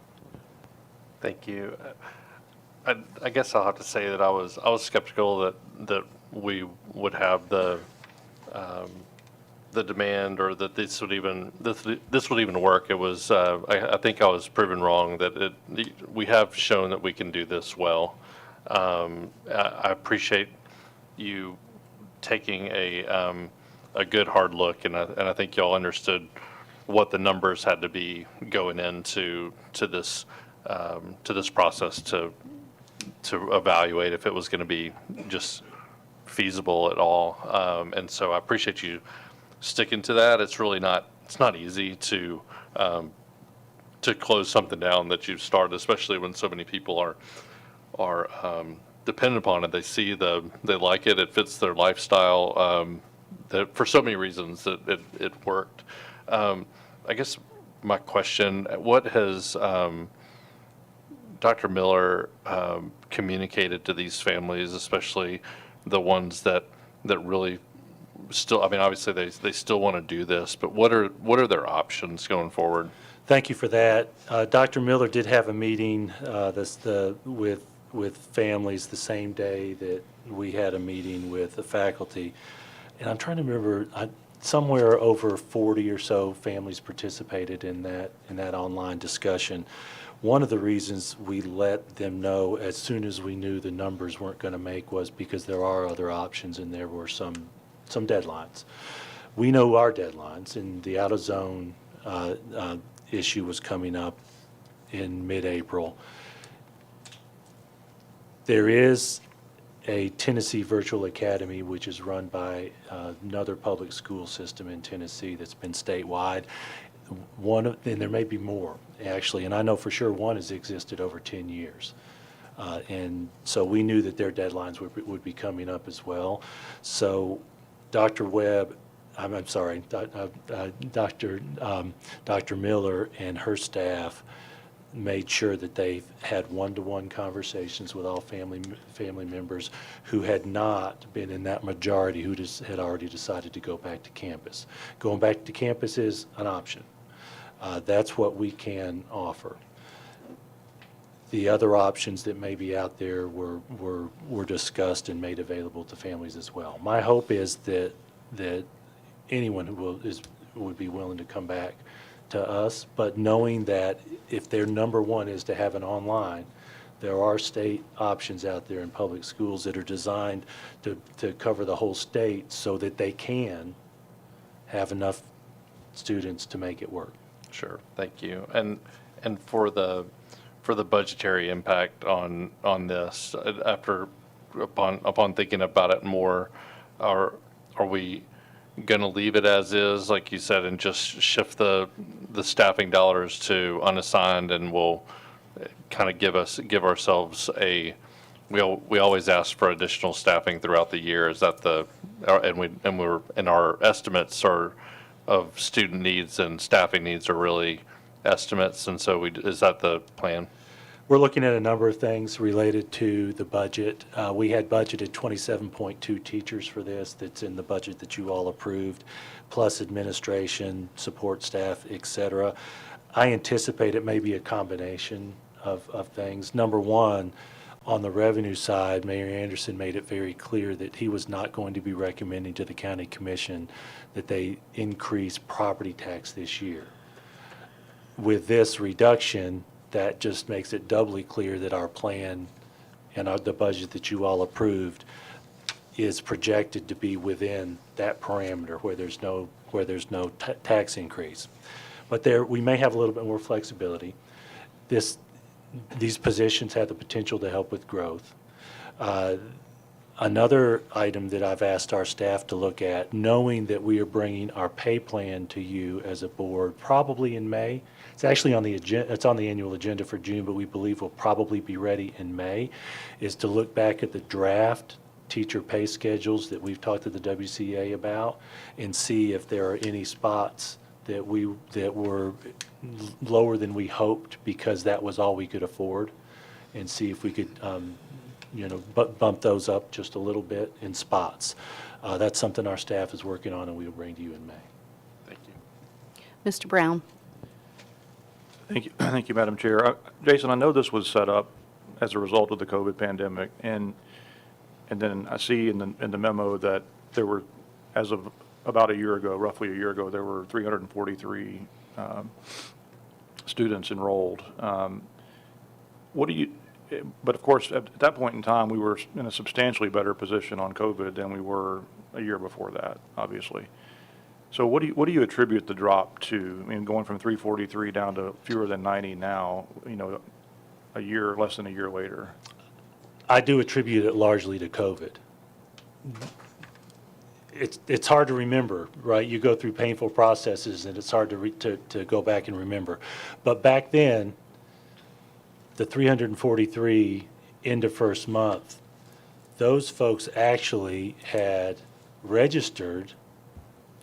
Thank you. I guess I'll have to say that I was skeptical that we would have the demand, or that this would even work. It was I think I was proven wrong, that we have shown that we can do this well. I appreciate you taking a good hard look, and I think y'all understood what the numbers had to be going into this process to evaluate if it was going to be just feasible at all. And so I appreciate you sticking to that. It's not easy to close something down that you've started, especially when so many people are dependent upon it. They see they like it. It fits their lifestyle. That for so many reasons that it worked. I guess my question, what has Dr. Miller communicated to these families, especially the ones that really still, I mean, obviously they still want to do this, but what are their options going forward? Thank you for that. Dr. Miller did have a meeting with families the same day that we had a meeting with the faculty. And I'm trying to remember, somewhere over 40 or so families participated in that online discussion. One of the reasons we let them know as soon as we knew the numbers weren't going to make was because there are other options, and there were some deadlines. We know our deadlines, and the out-of-zone issue was coming up in mid-April. There is a Tennessee Virtual Academy, which is run by another public school system in Tennessee that's been statewide. And there may be more, actually, and I know for sure one has existed over 10 years. And so we knew that their deadlines would be coming up as well. So Dr. Webb, I'm sorry, Dr. Miller and her staff made sure that they had one-to-one conversations with all family members who had not been in that majority, who just had already decided to go back to campus. Going back to campus is an option. That's what we can offer. The other options that may be out there were discussed and made available to families as well. My hope is that anyone who would be willing to come back to us, but knowing that if their number one is to have an online, there are state options out there in public schools that are designed to cover the whole state so that they can have enough students to make it work. Sure, thank you. And for the budgetary impact on this, upon thinking about it more, are we going to leave it as is, like you said, and just shift the staffing dollars to unassigned, and we'll kind of give ourselves a we always ask for additional staffing throughout the year. Is that and our estimates are of student needs and staffing needs are really estimates, and so is that the plan? We're looking at a number of things related to the budget. We had budgeted 27.2 teachers for this. That's in the budget that you all approved, plus administration, support staff, et cetera. I anticipate it may be a combination of things. Number one, on the revenue side, Mayor Anderson made it very clear that he was not going to be recommending to the county commission that they increase property tax this year. With this reduction, that just makes it doubly clear that our plan and the budget that you all approved is projected to be within that parameter where there's no tax increase. But we may have a little bit more flexibility. These positions have the potential to help with growth. Another item that I've asked our staff to look at, knowing that we are bringing our pay plan to you as a board probably in May. It's actually on the agenda. It's on the annual agenda for June, but we believe we'll probably be ready in May, is to look back at the draft teacher pay schedules that we've talked to the WCA about and see if there are any spots that were lower than we hoped because that was all we could afford, and see if we could bump those up just a little bit in spots. That's something our staff is working on and we will bring to you in May. Thank you. Mr. Brown. Thank you, thank you, Madam Chair. Jason, I know this was set up as a result of the COVID pandemic, and then I see in the memo that there were, as of about a year ago, roughly a year ago, there were 343 students enrolled. But of course, at that point in time, we were in a substantially better position on COVID than we were a year before that, obviously. So what do you attribute the drop to? I mean, going from 343 down to fewer than 90 now, less than a year later. I do attribute it largely to COVID. It's hard to remember, right? You go through painful processes and it's hard to go back and remember. But back then, the 343 into first month, those folks actually had registered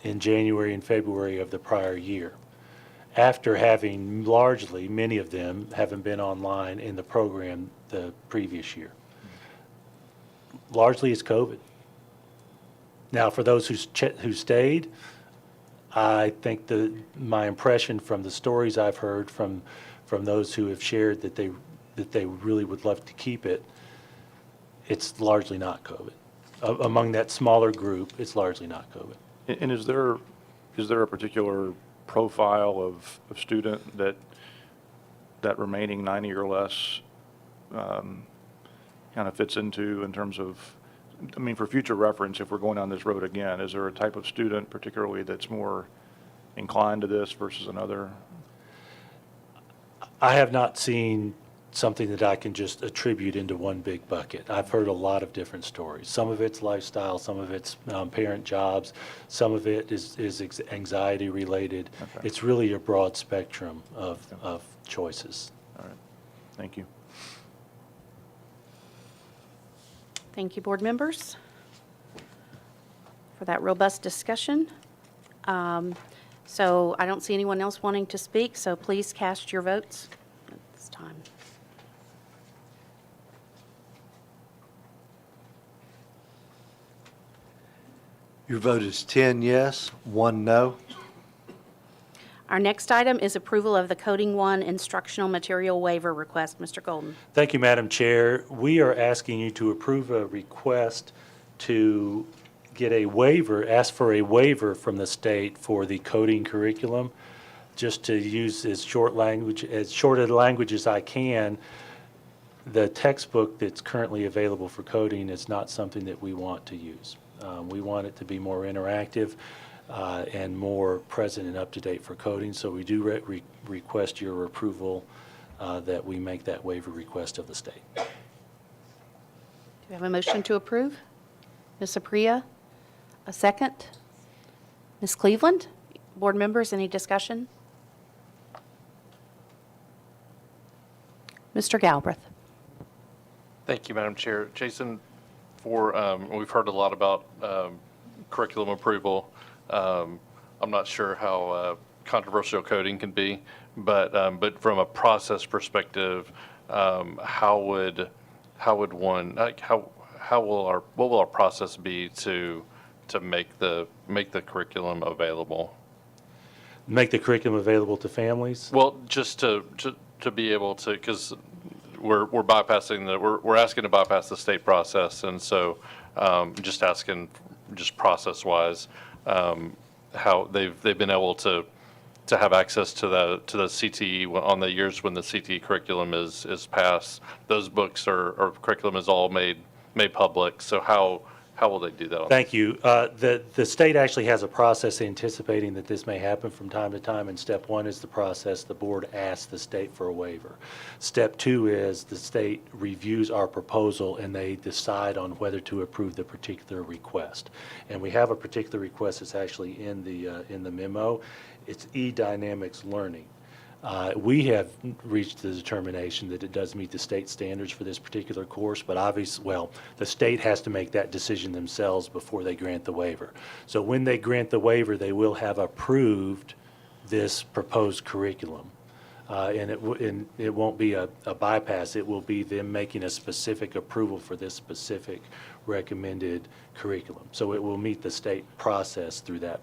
in January and February of the prior year, after having largely, many of them, haven't been online in the program the previous year. Largely it's COVID. Now, for those who stayed, I think my impression from the stories I've heard from those who have shared that they really would love to keep it, it's largely not COVID. Among that smaller group, it's largely not COVID. And is there a particular profile of student that remaining 90 or less kind of fits into in terms of, I mean, for future reference, if we're going down this road again, is there a type of student particularly that's more inclined to this versus another? I have not seen something that I can just attribute into one big bucket. I've heard a lot of different stories. Some of it's lifestyle, some of it's parent jobs, some of it is anxiety related. Okay. It's really a broad spectrum of choices. All right. Thank you. Thank you, board members, for that robust discussion. So I don't see anyone else wanting to speak, so please cast your votes at this time. Your vote is 10 yes, 1 no. Our next item is approval of the Coding 1 instructional material waiver request. Mr. Golden. Thank you, Madam Chair. We are asking you to approve a request to get a waiver, ask for a waiver from the state for the coding curriculum. Just to use as short a language as I can, the textbook that's currently available for coding is not something that we want to use. We want it to be more interactive and more present and up-to-date for coding, so we do request your approval that we make that waiver request of the state. Do we have a motion to approve? Ms. Apria, a second? Ms. Cleveland? Board members, any discussion? Mr. Galbraith. Thank you, Madam Chair. Jason, we've heard a lot about curriculum approval. I'm not sure how controversial coding can be, but from a process perspective, what will our process be to make the curriculum available? Make the curriculum available to families? Well, just to be able to, because we're asking to bypass the state process, and so just asking, just process-wise, how they've been able to have access to the CTE on the years when the CTE curriculum is passed. Those books or curriculum is all made public. So how will they do that? Thank you. The state actually has a process anticipating that this may happen from time to time, and step one is the process. The board asks the state for a waiver. Step two is the state reviews our proposal and they decide on whether to approve the particular request. And we have a particular request that's actually in the memo. It's e-dynamics learning. We have reached the determination that it does meet the state standards for this particular course, but obviously, the state has to make that decision themselves before they grant the waiver. So when they grant the waiver, they will have approved this proposed curriculum. And it won't be a bypass. It will be them making a specific approval for this specific recommended curriculum. So it will meet the state process through that.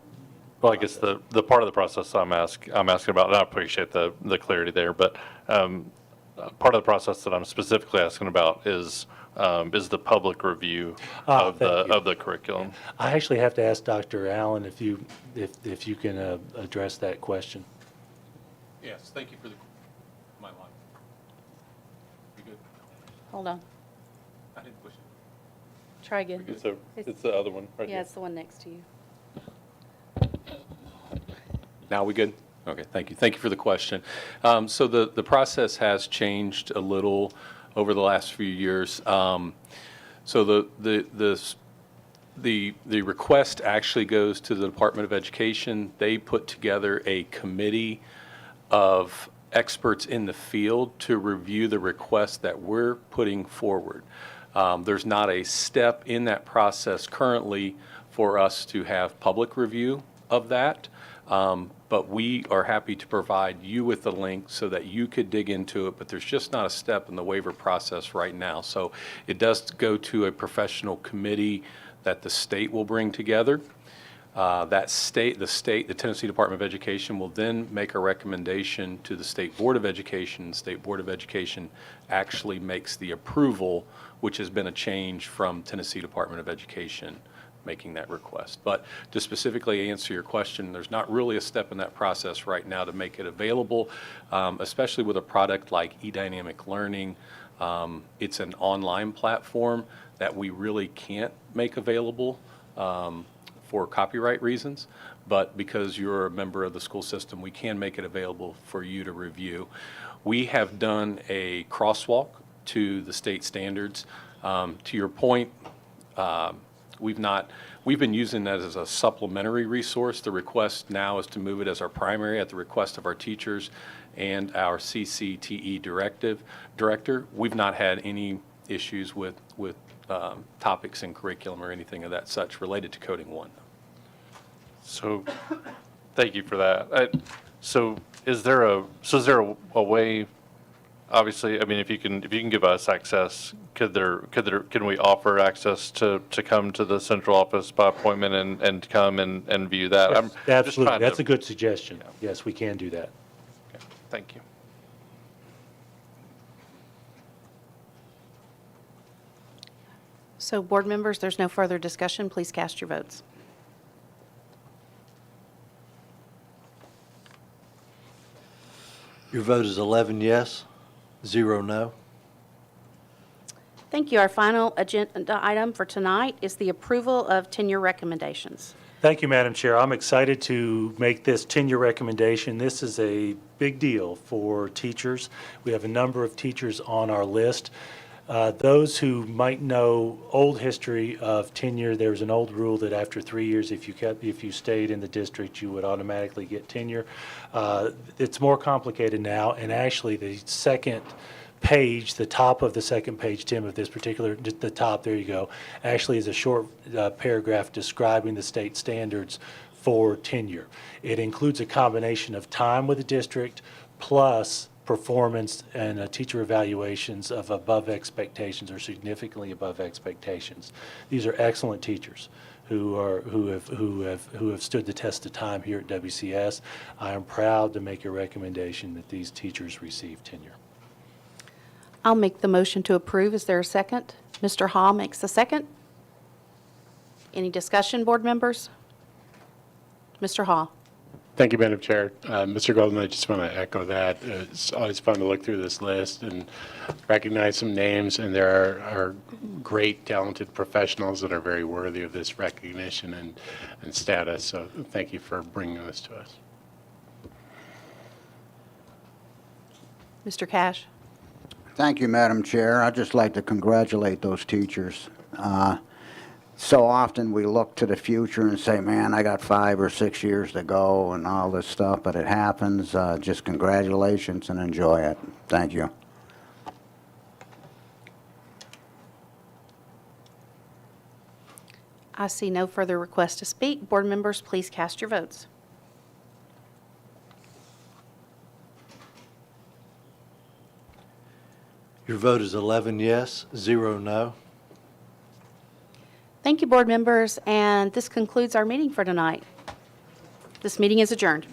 Well, I guess the part of the process I'm asking about, and I appreciate the clarity there, but part of the process that I'm specifically asking about is the public review of the curriculum. I actually have to ask Dr. Allen if you can address that question. Yes, thank you for my line. You good? Hold on. I didn't push it. Try again. It's the other one right Yeah, here. it's the one next to you. Now we good? Okay, thank you. Thank you for the question. So the process has changed a little over the last few years. So the request actually goes to the Department of Education. They put together a committee of experts in the field to review the request that we're putting forward. There's not a step in that process currently for us to have public review of that. But we are happy to provide you with the link so that you could dig into it, but there's just not a step in the waiver process right now. So it does go to a professional committee that the state will bring together. The Tennessee Department of Education will then make a recommendation to the State Board of Education. The State Board of Education actually makes the approval, which has been a change from Tennessee Department of Education making that request. But to specifically answer your question, there's not really a step in that process right now to make it available, especially with a product like e-dynamic learning. It's an online platform that we really can't make available for copyright reasons, but because you're a member of the school system, we can make it available for you to review. We have done a crosswalk to the state standards. To your point, we've been using that as a supplementary resource. The request now is to move it as our primary at the request of our teachers and our CCTE director. We've not had any issues with topics in curriculum or anything of that such related to Coding 1. So, thank you for that. So is there a way? Obviously, I mean, if you can give us access, can we offer access to come to the central office by appointment and come and view that? Yes, absolutely. That's a good suggestion. Yeah. Yes, we can do that. Okay. Thank you. So board members, there's no further discussion. Please cast your votes. Your vote is 11 yes, 0 no. Thank you. Our final agenda item for tonight is the approval of tenure recommendations. Thank you, Madam Chair. I'm excited to make this tenure recommendation. This is a big deal for teachers. We have a number of teachers on our list. Those who might know old history of tenure, there was an old rule that after 3 years, if you stayed in the district, you would automatically get tenure. It's more complicated now, and actually the second page, the top of the second page, Tim, of this particular, the top, there you go, actually is a short paragraph describing the state standards for tenure. It includes a combination of time with the district plus performance and teacher evaluations of above expectations or significantly above expectations. These are excellent teachers who have stood the test of time here at WCS. I am proud to make a recommendation that these teachers receive tenure. I'll make the motion to approve. Is there a second? Mr. Hall makes the second. Any discussion, board members? Mr. Hall. Thank you, Madam Chair. Mr. Golden, I just want to echo that. It's always fun to look through this list and recognize some names, and there are great, talented professionals that are very worthy of this recognition and status. So thank you for bringing this to us. Mr. Cash. Thank you, Madam Chair. I'd just like to congratulate those teachers. So often we look to the future and say, man, I got 5 or 6 years to go and all this stuff, but it happens. Just congratulations and enjoy it. Thank you. I see no further requests to speak. Board members, please cast your votes. Your vote is 11 yes, 0 no. Thank you, board members, and this concludes our meeting for tonight. This meeting is adjourned.